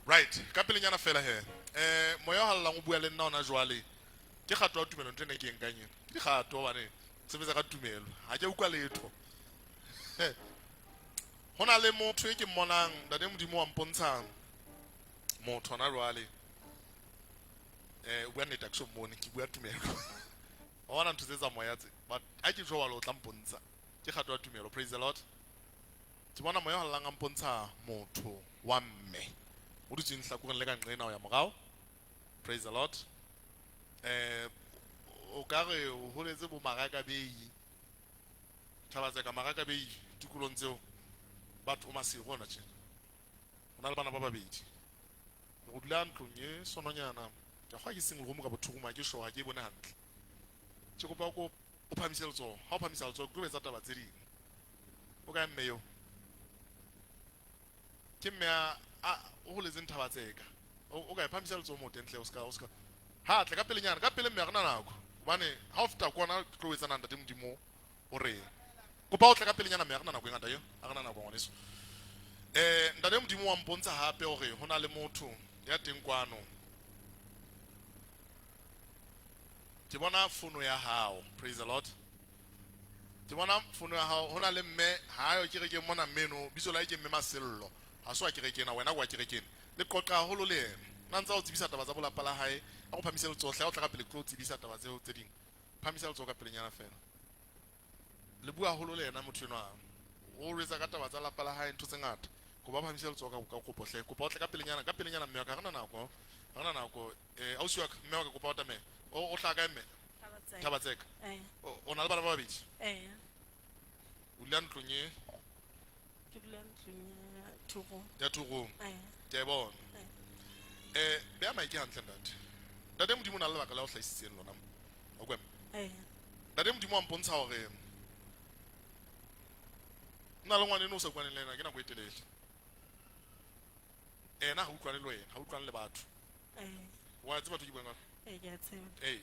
right ka pelenyana fela he moya o hallang o bua le nna ona jwale ke kgato ya tumelo ntene ke enganyena ke kgato bane sebetsa ka tumelo ha ke ukwa letho hona le motho e ke mmonang ntate modimo wa mpontshang motho na jwale o bua nnete ke so mmone ke bua tumelo ona ntho tse tsa moya tse but ha ke jwa lo tla mpontsha ke kgato ya tumelo praise the lord ke bona moya o hallang a mpontsha motho wa mme o ditseng hlakoreng le ka nqena o ya morao praise the lord o ka re o holetse bo maraka bei thabatsa ka maraka bei dikolong tseo batho o masego ona tjena ona le bana ba babedi go dula ntlong e sononyana ka gwa ke seng le go mo ka bothuguma ke shoga ke bone hantle ke kopa go o phamisela tso ha o phamisela tso go betsa taba tse ding o ka mme yo ke mme a o le zeng thabatseka o ka phamisela tso mo tentle o ska ha tle ka pelenyana ka pele mme ga na nako bane ha o feta kwana tlo wetsa nanda te modimo o re kopa o tle ka pelenyana mme ga na nako e ngata yo ga na nako ngwaneso ndane modimo wa mpontsha hape hore hona le motho ya teng kwano ke bona fono ya hao praise the lord ke bona fono ya hao hona le mme ha yo ke re ke mona meno biso la ke mme masello ha so a ke re ke na wena kwa ke re ke le qoqa holo le yena na ntse o tsibisa taba tsa bolapa la hae a go phamisela tsohle a o tla ka pele tlo tsibisa taba tseo tse ding phamisela tso ka pelenyana fela le bua holo le yena motho enwa o retsa ka taba tsa lapa la hae ntho tse ngata go ba phamisela tso ka kopo hle kopa o tle ka pelenyana mme ka gana nako au siwa mme wa ka kopa o tame o tla ka mme thabatseka o na le bana ba babedi o le ntlonye ya thugong ke a bona be a maike hantle ntate modimo na le lebaka la go hlaisitseng lona o kwema ntate modimo wa mpontsha hore nna le ngwane no sa kwane le ena ke nako e telele ena ha utlwane le wena ha utlwane le batho wa tseba batho ke bona ke a tseba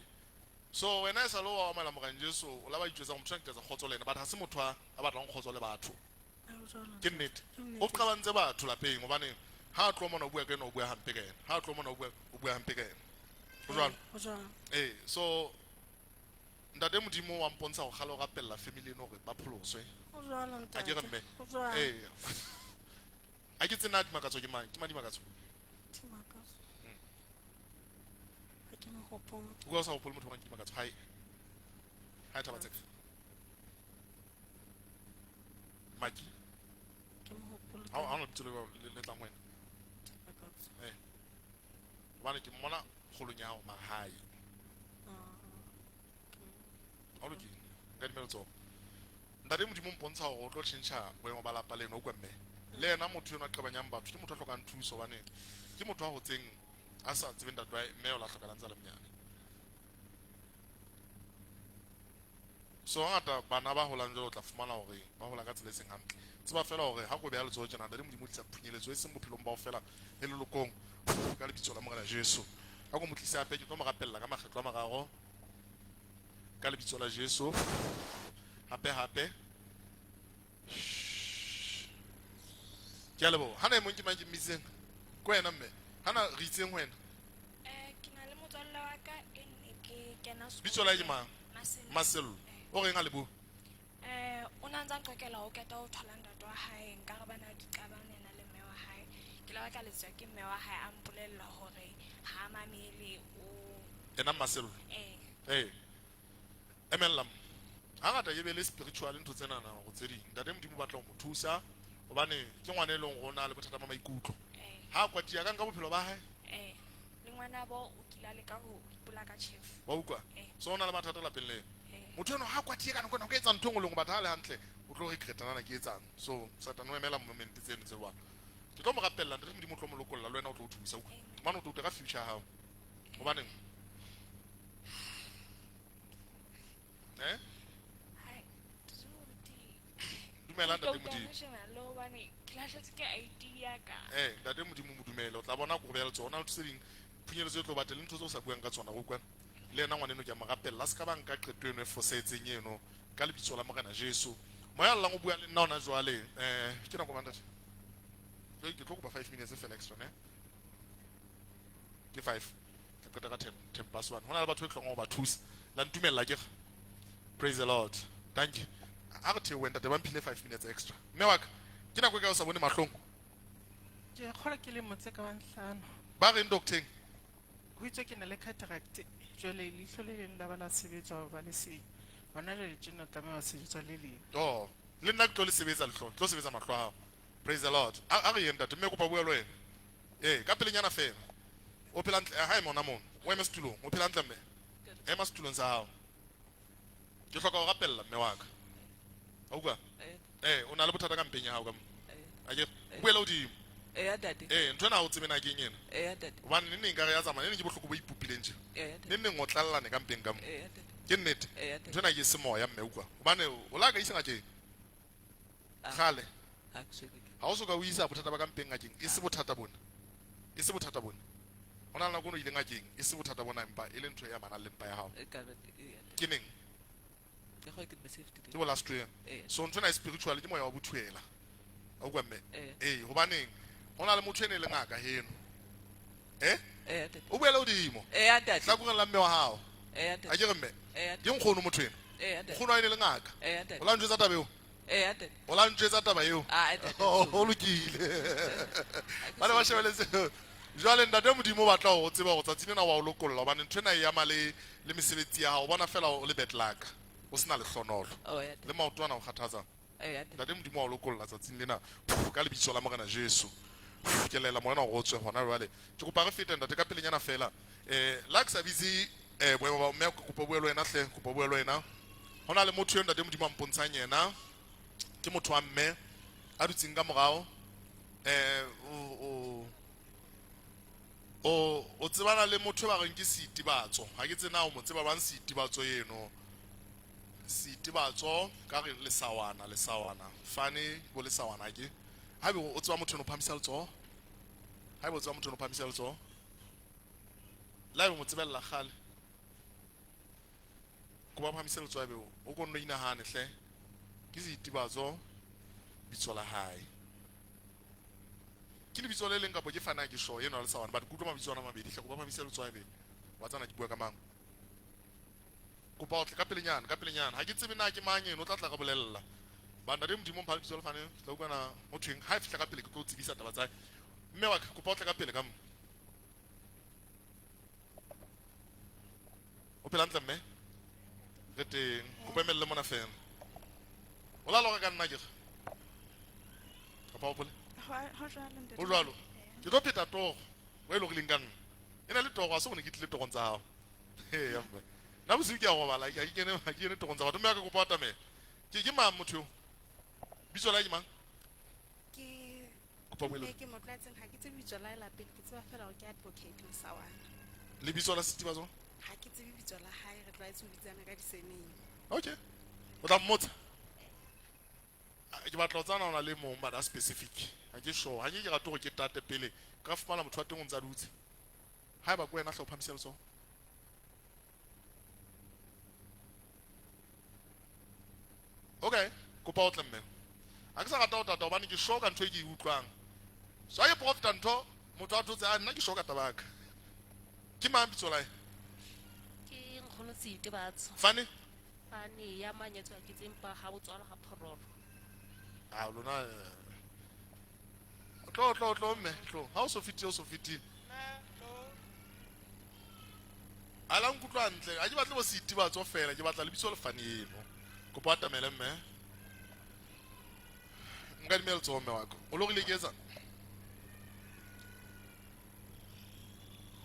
so wena sa lo wa mala morang Jesu o la ba itsetsa go mtshwanka tsa khotso le ena batho ha se motho a batlang khotso le batho ke nnete o ka ba ntse batho lapeng gobane ha a tlo mona o bua ka ena o bua hampe ka ena ha a tlo mona o bua hampe ka ena go jwalo so ntate modimo wa mpontsha go galo rapella family eno gore ba pholoswe a ke re mme a ke tsena dimakatso ke mang ke madimakatso o ka sa gopole motho wa ke dimakatso hai hai taba tseka maki ha ona tsole le tlang wena bana ke mona kgolong ya hao mahai ha lo ke nka di melo ntate modimo mpontsha gore o tlo tšhentšha boemo ba lapa leno o kwemme le ena motho yo a qabanyang batho ke motho a tlhokang thuso bane ke motho a gotseng a sa tsebeng tatwa mme o la tlhokalang tsa le monyane so ngata bana ba holang jalo o tla fumana gore ba hola ka tsela e seng hantle tseba fela gore ha go beya letsogo tjena ntate modimo tlisa phunyeletso e seng bophelong ba go fela le lelokong ka lebitso la morena Jesu a go motlise hape ke tlo mo rapella ka makgetlo a mararo ka lebitso la Jesu hape ke a lebo hana e mong ke mang ke mmitseng ko wena mme hana re itseng wena ke na le motswalle wa ka e ne ke kena sekolo bitso la ke mang Marcelo o reng a lebo o na ntse a nqokela ho keta ho thola ntate wa hae nka re bana diqabane na le mme wa hae ke la ka letswa ke mme wa hae a mpolella hore ha mamele o ena Marcelo emelam hangata ye be le spiritual ntho tsena na go tse ding ntate modimo batla go mo thusa gobane ke ngwane e leng go na le bothata ba maikutlo ha kwatia ka nka bophelo ba hae le ngwana bo o kila le ka go ipula ka chef wa ukwa so ona le mathata lapeng le motho eno ha kwatia ka nako go etsa ntho ngwe le go batla le hantle o tlo re kretana ke etsang so satano emela moment tseno tse wa ke tlo mo rapella ntate modimo tlo mo lokolla le wena o tlo o thusa mana o tlo ka future ha o gobane dumela ntate modimo ntate modimo mo dumele o tla bona go beya le tsona le tse ding phunyeletso e tlo batla le ntho tse o sa buang ka tsona go kwana le ena ngwaneno ke a mo rapella se ka ba nka qeto eno e fosetseng eno ka lebitso la morena Jesu moya llang o bua le nna ona jwale ke nako mang ntate ke tlo go ba 5 minutes fela extra ne ke 5 ke qeta ka 10 plus 1 hona le batho e tlong go ba thusa la ntumella ke praise the Lord thank you a re the wenda te ba mphile 5 minutes extra mme wa ka ke nako e ka o sa bone mahlong ke kgola ke le motse ka 5 ba reng doctor go itse ke na le cataract jwale leihlo le leng la ba la sebetsa ho ba le se bona le tsena tlameha ho sebetsa le leng le nna ke tlo le sebetsa lehlo tlo sebetsa mahlo a praise the Lord a re yenda te mme go pa bua le wena ka pele nyana fela o phela ntle ha e mona mona o eme setulong o phela ntle mme ema setulong sa hao ke hloka go rapella mme wa ka a utlwa o na le bothata ka mpeng ya hao ka mo a ke buela hodimo ntho ena ha o tsebena ke eng ena hobane ne neng ka re ya tsamaya ne ke bohloko bo ipupileng tje ne neng o tlallane ka mpeng ka mo ke nnete ntho ena ke se moya mme utlwa hobane o la ka isa ngakeng kgale ha o soka o isa bothata ba ka mpeng ngakeng e se bothata bona ho na le nako o ile ngakeng e se bothata bona empa e le ntho ya mana le mpa ya hao ke neng ke bo last year so ntho ena e spiritual ke moya wa bothuela a utlwa mme hobaneng ho na le motho ene le ngaka heno o buela hodimo hlakoreng la mme wa hao a ke re mme ke nkgono motho ena nkgono a ene le ngaka o la ntjwetsa taba eo o la ntjwetsa taba eo o lokile ba ne ba shebeletse jwale ntate modimo o batla go tseba go tsatsing ena wa o lokolla hobane ntho ena e ama le mesebetsi ya hao bona fela o le bad luck o sena le hlonolo le maoto ana o kgathatsang ntate modimo wa o lokolla tsatsing lena ka lebitso la morena Jesu ke lela moena go tswe gona jwale ke kopa re fete ntate ka pelenyana fela la ke sa bitse boemo ba mme kopa bua le wena hle kopa bua le wena hona le motho yo ntate modimo a mpontshang yena ke motho wa mme a dutseng ka morao o tsebana le motho ba reng ke seitibatso ha ke tsena o mo tseba bang seitibatso eno sitibatso ka re lesawana fane bo lesawana ke ha be o tswa motho no phamisa letso ha be o tswa motho no phamisa letso la be mo tsebella khale go ba phamisa letso be o go no inahane hle ke sitibatso bitso la hae ke le bitso le leng ka bo ke fana ke sho yena le sawana but kutlo mabitso ana mabedi hle go ba phamisa letso be wa tsana ke bua ka mang go ba o tle ka pelenyana ha ke tsebe na ke mang eno tla ka bolella bana re modimo mpha bitso le fane tla ukana mo thweng ha e fitla ka pele ke tlo tsebisa taba tsa mme wa go ba o tle ka pele ka mo o pela ntle mme re teng go pemelle mona fela o la lo ka nna ke ka pa o pole o jwalo ke tlo pheta togo o ilo go lengana ena le togo a se gone ke tlile togong tsa hao he ya mma na bo se ke a go bala ke kene togong tsa batho mme ka go pata me ke mang motho bitso la ke mang ke motlatseng ha ke tsebe bitso la la pele ke tseba fela go ke advocate Lesawana le bitso la setibatso ha ke tsebe bitso la hae re tlwaetse ho bitsana ka diseneng okay o tla mmotsa ke batla o tsana ona le mong ba specific ha ke sure ha ke rato go ke tate pele ka fumana motho wa teng o ntsa dutse ha ba go wena hla o phamisa letso okay kopa o tle mme a ke sa rata o tata hobane ke sure ka ntho e ke e utlwang so a ke profita ntho motho a thotse a nna ke sure ka tabaka ke mang bitso lae ke nkgono Sitibatso fane fane ya manyetso ke tsempa ha botswala ga phororo a lona tlo mme tlo ha o so fiti ala nkutlwa ntle a ke batle bo Sitibatso fela ke batla lebitso le fane eno kopa atamele mme nka di mele tsome wako o logile ke etsa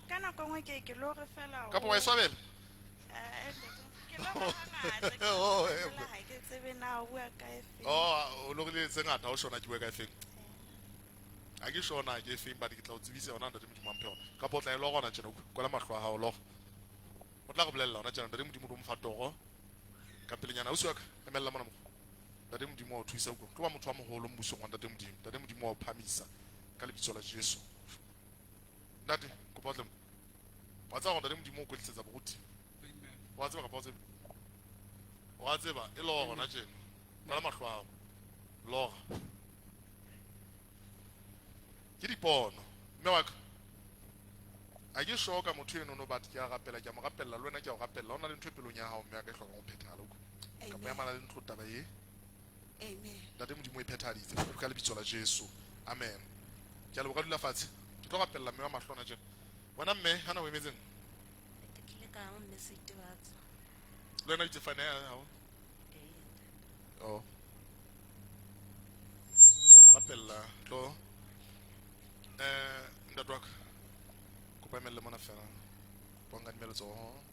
kana kongwe ke lo re fela ka po wa swabela ke lo ba ngata oh ha ke tsebe na o bua ka efe o logile tse ngata o shona ke bua ka efe a ke shona ke efe ba di tla o tsebise ona ntate modimo amphela ka potla e lo gona tsena ko la mahlo a ha o lo o tla go bolella ona tsena ntate modimo mo fatogo ka pelenyana o swaka emella mona mo ntate modimo o thuisa go tloba motho wa mogolo mmuso wa ntate modimo o phamisa ka lebitso la Jesu ntate go potla wa tsa go ntate modimo o kwetlisetsa boruti wa tseba ka potse wa tseba e lo gona tsena ka la mahlo a lo ke dipono mme wa ka a ke shoka motho eno no batho ke a rapela ke a mo rapella le wena ke a go rapella ona le ntho pelong ya hao mme a ka hloka go phethala go ka mo ya mana le ntlo taba ye amen ntate modimo e phethaditse ka lebitso la Jesu amen ke a le boka dula fatshe ke tlo rapella mme wa mahlona tjena wena mme hana o emetseng ke tlile ka mme Sitibatso le wena itse fane ya hao oh ke a mo rapella tlo ntate wa ka kopa emelle mona fela kopa nka dimele tsoho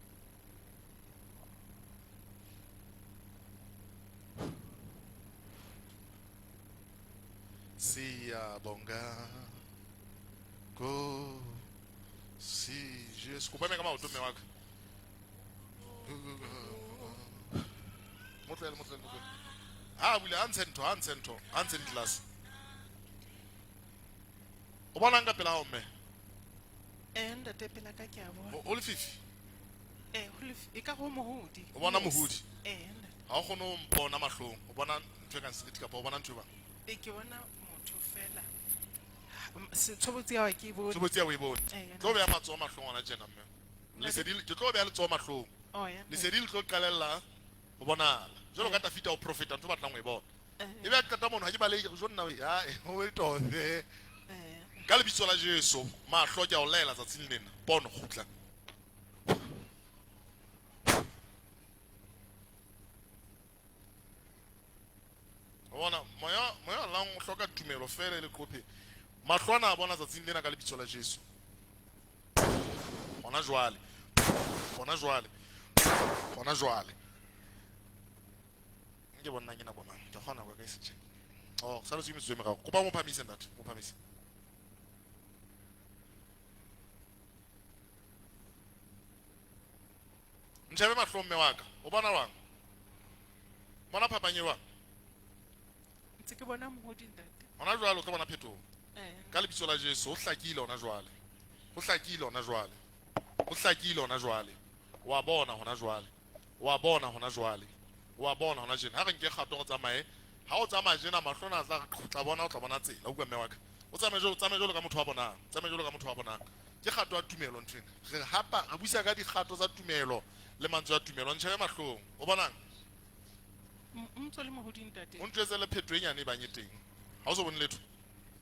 siyabonga ko si Jesu kopa eme ka maoto mme wa ka motlele ha bule a ntshe di-glass o bona nka pela hao mme ntate pela ka ke a bona o le fifi e ka go mohodi o bona mohodi ntate ha o kgone o mpona mahlong o bona ntho e ka seriti kapa o bona ntho e bang ke bona motho fela tshobotsi ya ke bone tshobotsi ya o e bone tlo beya matsoho mahlong ona tjena mme ke tlo beya letsoho mahlong lesedi le tlo qalella ho bonala jwalo ka tafita o profeta ntho batlang o e bona e be ka tamono ha ke baleke go jonna o e tobe ka lebitso la Jesu mahlo ke a o laela tsatsing lena pono khutla bona moya la o hloka tumelo fela le kope mahlo ana a bona tsatsing lena ka lebitso la Jesu bona jwale ke bona ke na bona ke gona go ka isetse oh sa le tsimi tswe mega kopa mo phamise ntate mo phamise ntšhabe mahlo mme wa ka o bona wang bona phapang eo ntse ke bona mohodi ntate. hona jwale o tlo bona phetoho Eh, ka lebitso la Jesu o hlakile hona jwale o hlakile hona jwale o hlakile hona jwale wa bona hona jwale wa bona hona jwale wa bona hona jena ha re nke kgato go tsamaye ha o tsamaya jena mahlona a tla bona o tla bona tsela o mme wa ka o tsamaye jolo ka motho wa bonang tsamaye jolo ka motho wa bonang ke kgato ya tumelo nthwena re hapa re buisa ka dikgato tsa tumelo le mantswe a tumelo ntšhebe mahlong o bonang ntse le mohodi ntate. o ntwetse le phetho e nyane e banye teng ha o so bone letho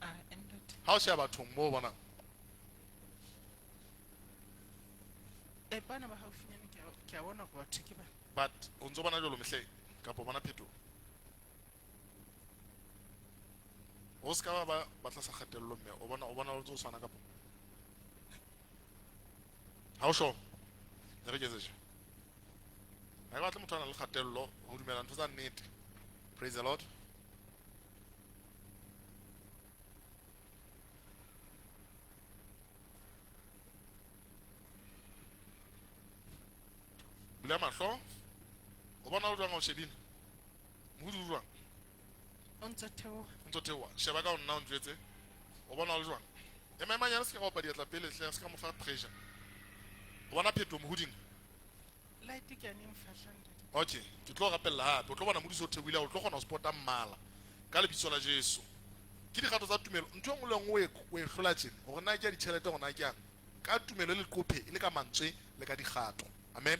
Ntate. ha o sheba bathong mo o bonang Bana ba haufinyane ke a bona go batho ke ba. but o ntse o bona jolo mehleng kapo bona phetho o ska ba tlasa kgatello mme o bona o ntse o tshwana kapo ha o sho re ke tse ha ba tla motho ana le kgatello ho dumela ntho tsa nnete. Praise the Lord. Bula mahlo o bona o jwang o shebile mohudi o jwang O ntse theo. ntse thewa sheba ka o nna o ntjetse o bona o jwang e maemanyana se ka go pa diatla pele hle se ka mo fa pressure o bona phetho mohuding Light ke ane mfahla ntate. okay ke tlo rapella hape o tlo bona modisi o thebuile o tlo gona ho spota mmala ka lebitso la Jesu ke dikgato tsa tumelo ntho e nngwe le nngwe o e hlola tjena hore na ke ya ditšhelete gona ke yang ka tumelo le qophe le ka mantswe le ka dikgato amen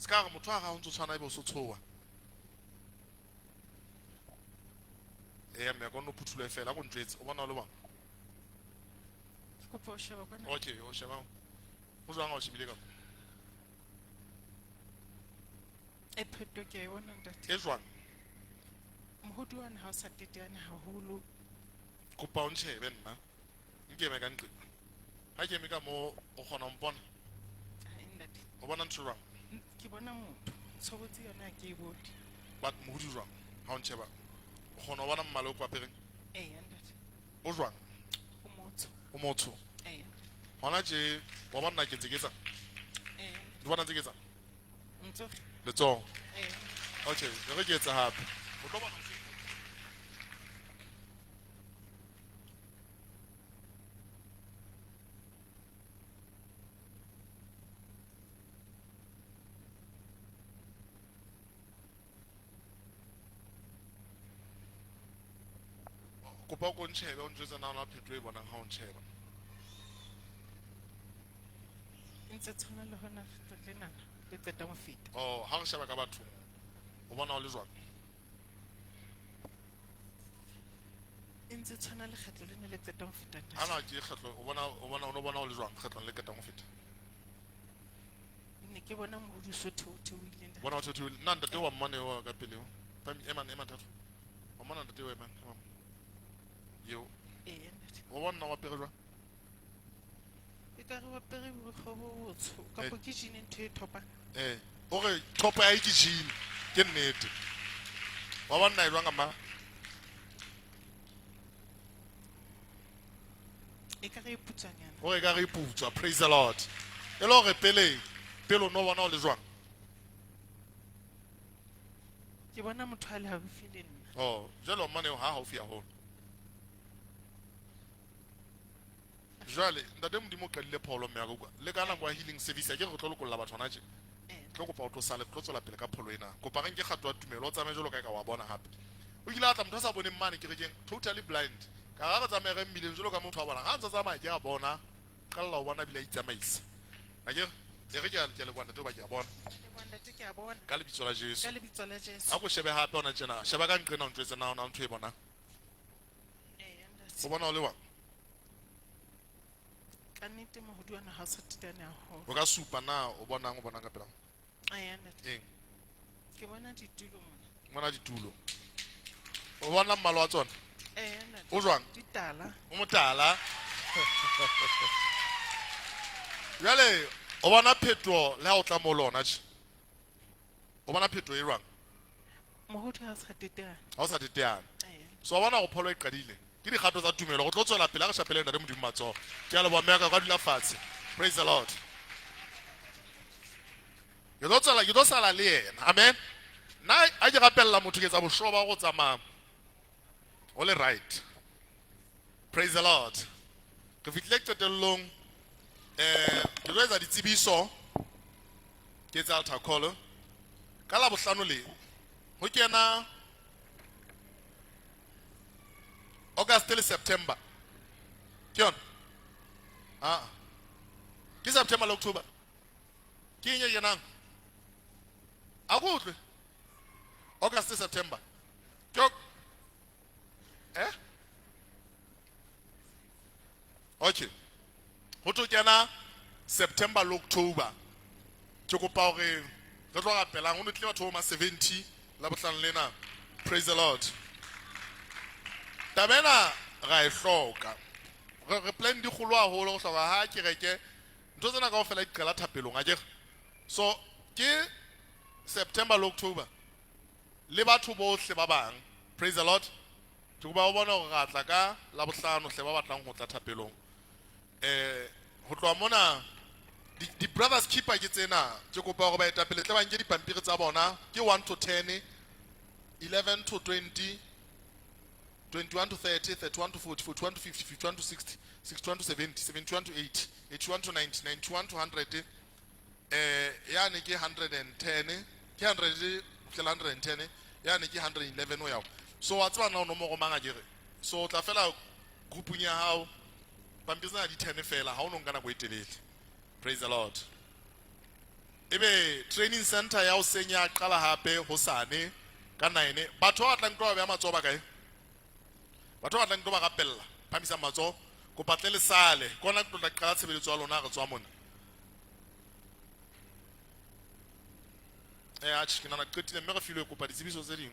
ska re motho a ga o ntse tshwana e bo so tshowa mme go no phuthule fela go ntwetse o bona o le bang Ke kopa o sheba kwana. okay o sheba o jwang o shebile ka Phetho ke a e bona ntate. e jwang Mohodi wane ha o sa teteane haholo. kopa o ntšhebe nna nkeme ka ntle ha ke eme ka mo o kgona ho mpona Ntate. o bona ntho jwang Ke bona motho. Tshobotsi yona ke e bone. but mohudi jwang ha o ntšheba o kgona ho bona mmala o kwapereng Ntate. o jwang O motsho. o motsho Ntate. gona tje wa bona ke ntse ke etsang di bona ntse ke etsang Ntse. letsogo okay re ke etsa hape o tlo bona ntho kopa ko ntšhebe o ntjwetsa na ona phetho e bonang ha o ntšheba Ntse tshwana le hona le nana le qeta mo feta. ha re sheba ka batho o bona o le jwang Ntse tshwana le kgetlo le ne le qeta mo feta. ana ke kgetlo o bona o bona o le jwang kgetlong le ketang ho feta Ne ke bona mohodi so theotheoile ntate. bona o thotho nna ntate wa mmane wa ka pele o ema thato o mona ntate wa ema yo Ntate. o bona wa pere jwang E ka re wa pere borikgwe bo botsho. Kapo ke jine ntho e thopang. o re thopo ya ke jini ke nnete wa bona e jwang ama E ka re e putsanyana. o re ka re iputswa praise the Lord e le hore pele o no bona o le jwang Ke bona motho a le haufi le nna. jalo mmane ha haufi haholo jwale ntate modimo o qadile pholo mme ya ka kwa le ka nako ya healing service ke re tlo lokolla batho hona tje tlo kopa o tlo sale tlo tswela pele ka pholo ena kopa re nke kgato ya tumelo o tsamaye jalo ka ka wa bona hape o ile a tla motho a sa boneng mane ke rekeng totally blind ka ga re tsamaye re mmileng jalo ka motho a bona ga ntse tsamaya ke a bona qalla o bona bila itsamaisa akere e re ke le bona ba ke a bona Ntate ke a bona. ka lebitso la Jesu Ka lebitso la Jesu. a go shebe hape ona tjena sheba ka nqena o ntwetse na ona ntho e bona Ntate. o bona o le wa Ka nnete mohodi wane ha o sa teteane haholo. o ka supa na o bonang ka pela Ntate. eng Ke bona ditulo mona. mona ditulo o bona mmala wa tsona Ntate. o jwang Ditala. o motala jale o bona phetho le ha o tla mo lona tje o bona phetho e jwang Mohodi ha o sa teteane. ha o sa teteana so wa bona go pholo e qadile ke dikgato tsa tumelo go tlo tswela pele ga re shapele nna le modimo matsogo ke a leboa mme ka ka dula fatshe praise the Lord ke tlo sala le yena amen Na a ke rapella motho ke tsa boshoba go tsamaya. All right. Praise the Lord. Ke fitlile qetellong ke tlo etsa ditsebiso ke tsa altar call. Ka la bohlano le ho kena August le September. Ke yona? Ke September le October. Ke eng e kenang? A go utlwe? August le September. Okay. Ho tlo kena September le October. Ke kopa hore re tlo rapelang ho tle batho ba 70 la bohlano lena. Praise the Lord. Tabena ra e hloka. Re plan di kholo haholo go hloka ha kereke. Ntho tsena kaofela di qala thapelong a kere. So ke September le October. Le batho bohle ba bang. Praise the Lord. Ke kopa ho bona hore ra tla ka la bohlano hle ba batlang ho tla thapelong. Ho tloha mona di brothers keeper ke tsena ke kopa hore ba etapele tle ba nke dipampiri tsa bona ke 1 to 10, 11 to 20, 21 to 30, 31 to 40, 41 to 50, 51 to 60, 61 to 70, 71 to 80, 81 to 90, 91 to 100. Yani ke 110, ke 100 ke 110, yani ke 111 o ya. So wa tsaba na no mo go manga jere. So tla fela groupung ya hao pampiri tsena di 10 fela ha o no nka nako e telele. Praise the Lord. Ebe training center ya o senya qala hape hosane ka 9 batho ba tlang tlo ba matso ba kae batho ba tlang tlo ba rapella phamisa matso ko patlele sale kona tlo tla qala tshebeletso ya lona re tswa mona a tshikina na qetile mme re filwe kopa ditsebiso tse ding.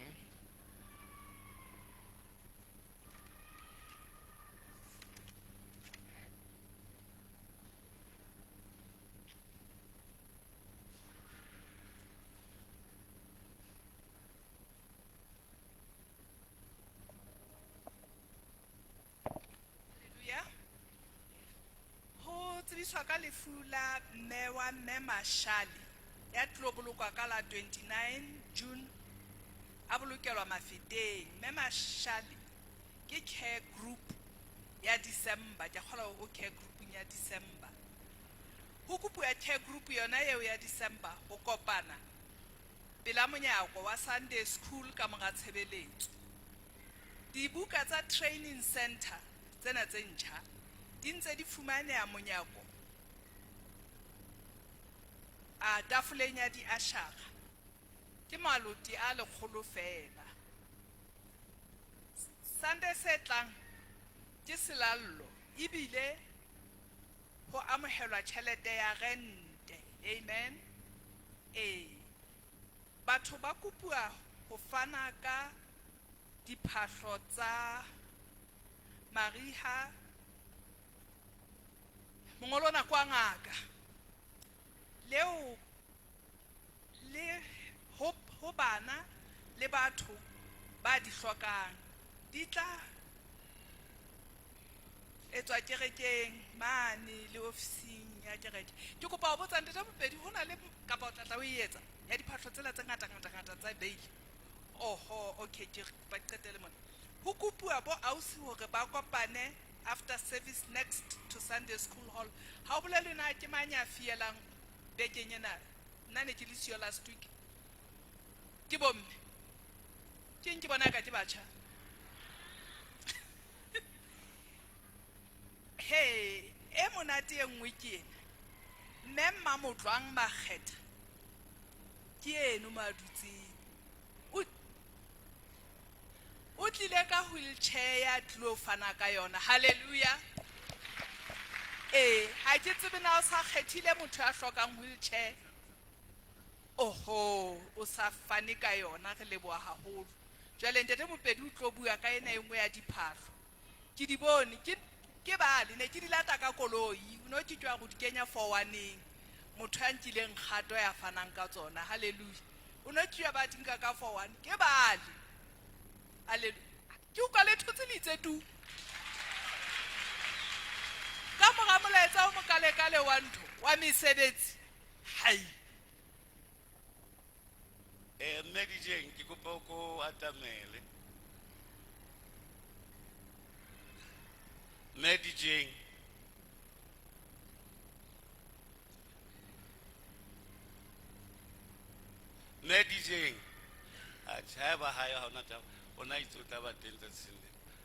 tsebiswa ka lefu la mme wa mme Mashali ya tlo bolokwa ka la 29 June a bolokelwa Mafeteng. Mme Mashali ke care group ya December ke kgola o care group ya December ho kupu ya care group yona eo ya December ho kopana pela monyako wa Sunday school ka mora tshebeletso. Dibuka tsa training center tsena tse ntjha di ntse di fumaneha monyako a tafoleng ya di ashara ke maloti a lekgolo fela. Sunday se tlang ke selallo ebile ho amohelwa tjhelete ya rente. Amen. Batho ba kopua ho fana ka diphahlo tsa mariha mongolo na kwa ngaka leo le ho bana le batho ba di hlokang di tla etswa kerekeng mane le ofising ya kereke. Ke kopa ho botsa ntate bobedi hona le kapa o tla o etsa ya diphahlo tsela tse ngata tsa beili. Oho, okay, ke ba qetele mona ho kopua bo ausi hore ba kopane after service next to Sunday school hall. Ha o bolele na ke manya fielang bekeng ena nna ne ke le sio last week ke bomme ke eng ke bona ka ke batjha hey e monate e nngwe ke ena memma motlwang makgetha ke eno madutseng o tlile ka wheelchair ya tlo fana ka yona. Hallelujah. Ha ke tsebe na o sa kgethile motho a hlokang wheelchair. Oho, o sa fane ka yona re leboha haholo. Jwale ntate mopedi o tlo bua ka ena engwe ya diphahlo. Ke di bone ke bale ne ke di lata ka koloi o no ke tswa go di kenya for warning motho a nkileng kgato ya fanang ka tsona. Hallelujah. O no tswa ba dinka ka for one ke bale. Hallelujah. Ke o ka le thotse le itse tu ka mora molaetsa o mokalekale wa ntho wa mesebetsi hai mme dijeng ke kopa o ko atamele mme dijeng mme dijeng a tshaba ha ya hona taba ona itse o tla ba teng tsatsing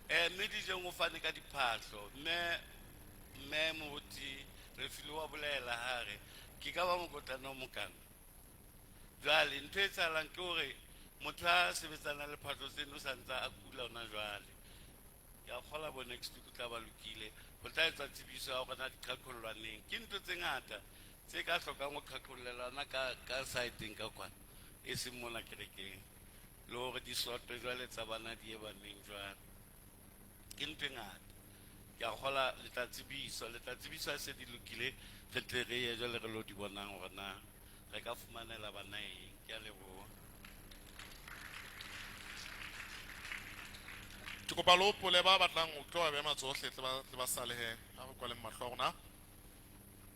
le mme dijeng o fane ka diphahlo mme moti re file wa bolela hare ke ka ba mokotlana o mokana jwale ntho e tsalang ke hore motho a sebetsana le phahlo seno sa ntse a kula ona jwale ya kgola bo next week o tla ba lokile ho tla etsa tsebiso ya hore na diqhaqhollwaneng ke ntho tse ngata tse ka hlokang ho qhaqhollelana ka saeteng ka kwana e seng mona kerekeng le hore di sotwe jwale tsa bana di e baneng jwale ke ntho e ngata ke a kgola le tla tsebiso ha se di lokile re tle re ye jwale re lo di bonang hore na re ka fumanela bana eng ke a leboha ke kopa lo pole ba batlang o tlo ba matsohle tle ba salehe ha go kwale mahlogona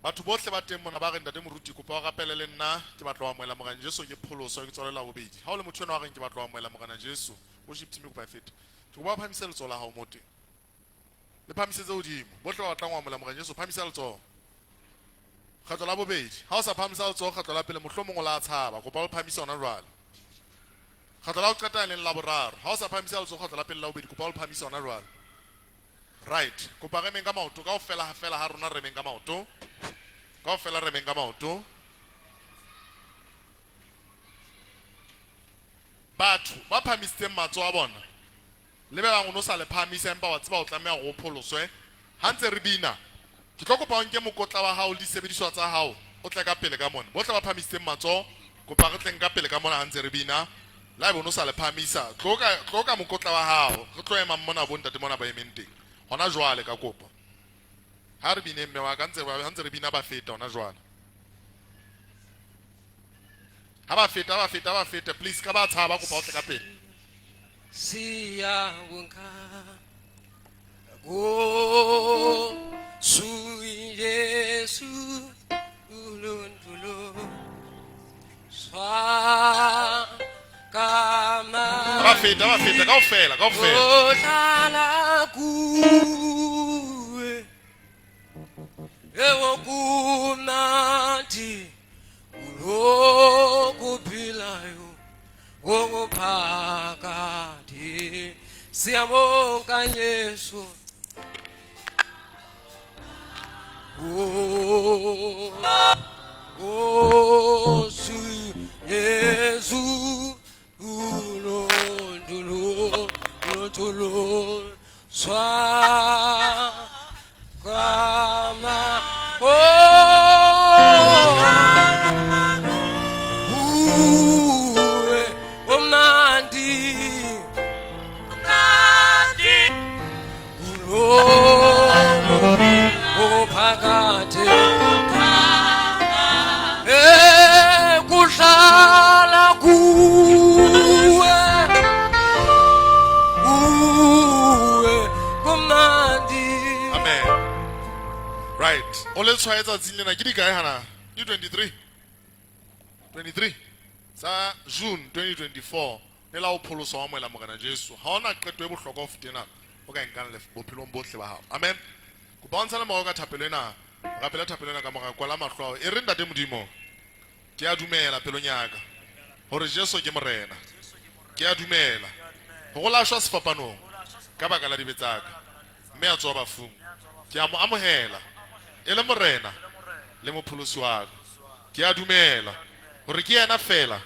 batho bohle ba teng mona ba re ntate moruti kopa o rapele le nna ke batla wa moela morana Jesu ke pholoso ke tswalela bobedi ha o le motho ena wa reng ke batla wa moela morana Jesu worship team kopa fete ke kopa phamise letsoho la hao mote le phamisetse hodimo bohle ba batlang wa moela morana Jesu phamisa letsoho kgatlo la bobedi ha o sa phamisa letsoho kgatlo la pele mohlomong o la tshaba kopa o phamisa ona jwale kgatlo la o qeta le la boraro ha o sa phamisa letsoho kgatlo la pele la bobedi kopa o phamisa ona jwale right kopa re meng ka maoto ka ofela ha rona re meng ka maoto ka ofela re meng ka maoto batho ba phamisitseng matsoho a bona le be bang o no sa le phamisa empa wa tseba o tlameha go pholoswe ha ntse re bina ke tlo kopa o nke mokotla wa hao le disebediswa tsa hao o tle ka pele ka mona bohle ba phamisitseng matsoho kopa re tleng ka pele ka mona ha ntse re bina la be o no sa le phamisa tloka mokotla wa hao re tlo ema mona bo ntate mona ba emeng teng hona jwale ka kopa ha re bine mme wa ka ntse re bina ba feta hona jwale ha ba feta please ka ba tshaba kopa o tle ka pele siyabonga go su Yesu ulundulo swa kama ba feta ka ofela otala kuwe ewo kunati ulokuphilayo okuphakade siyabonga Yesu su Yesu ulondulo swa kama phakade kuhlala kuwe kumnandi amen right o le tshwaetsa tsilena ke di kae hana di 23 sa June 2024 ne la o pholoso wa moela morena Jesu ha ona qeto e bohlokwa ho fetena o ka nkana le bophelong bohle ba hao amen go bontsha le mo ka thapelena rapela thapelena ka moga kwala mahlo e re ntate modimo ke a dumela pelonyaka hore Jesu ke morena ke a dumela go la shwa sefapanong ka baka la dibetsaka mme a tswa bafung ke a mo amohela e le morena le mopholosi wa ke a dumela hore ke yena fela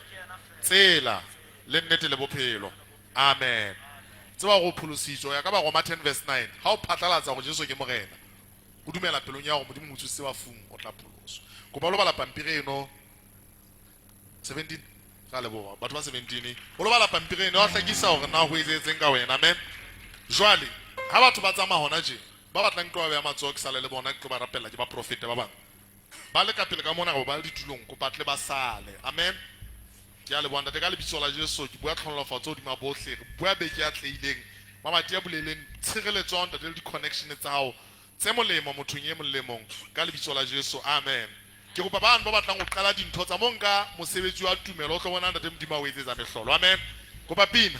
tsela le nnete le bophelo amen tseba go pholositswe ya ka ba Roma 10:9 ha o phatlalatsa go Jesu ke morena o dumela pelong ya go modimo motswetse wa fung o tla pholoso go ba lo bala pampiri eno 17 ka leboa batho ba 17 o lo bala pampiri eno a hlakisa hore na ho etseng ka wena amen jwale ha batho ba tsama hona je ba batlang tlo ba ya matsoho ke sale le bona ke ba rapella ke ba profete ba bang ba le ka pele ka mona go ba le ditulong ko patle ba sale amen ke a le bona te ka le bitso la Jesu ke bua tlhonolofatso di mabohle bua be ke a tleileng mama tia boleleng tshireletso ntate le di connection tsa hao tse molemo mothong ye molemong ka le bitso la Jesu amen ke go ba ba batlang go qala dintho tsa monka mosebetsi wa tumelo o tlo bona ntate modimo o etsetsa mehlolo amen go ba pina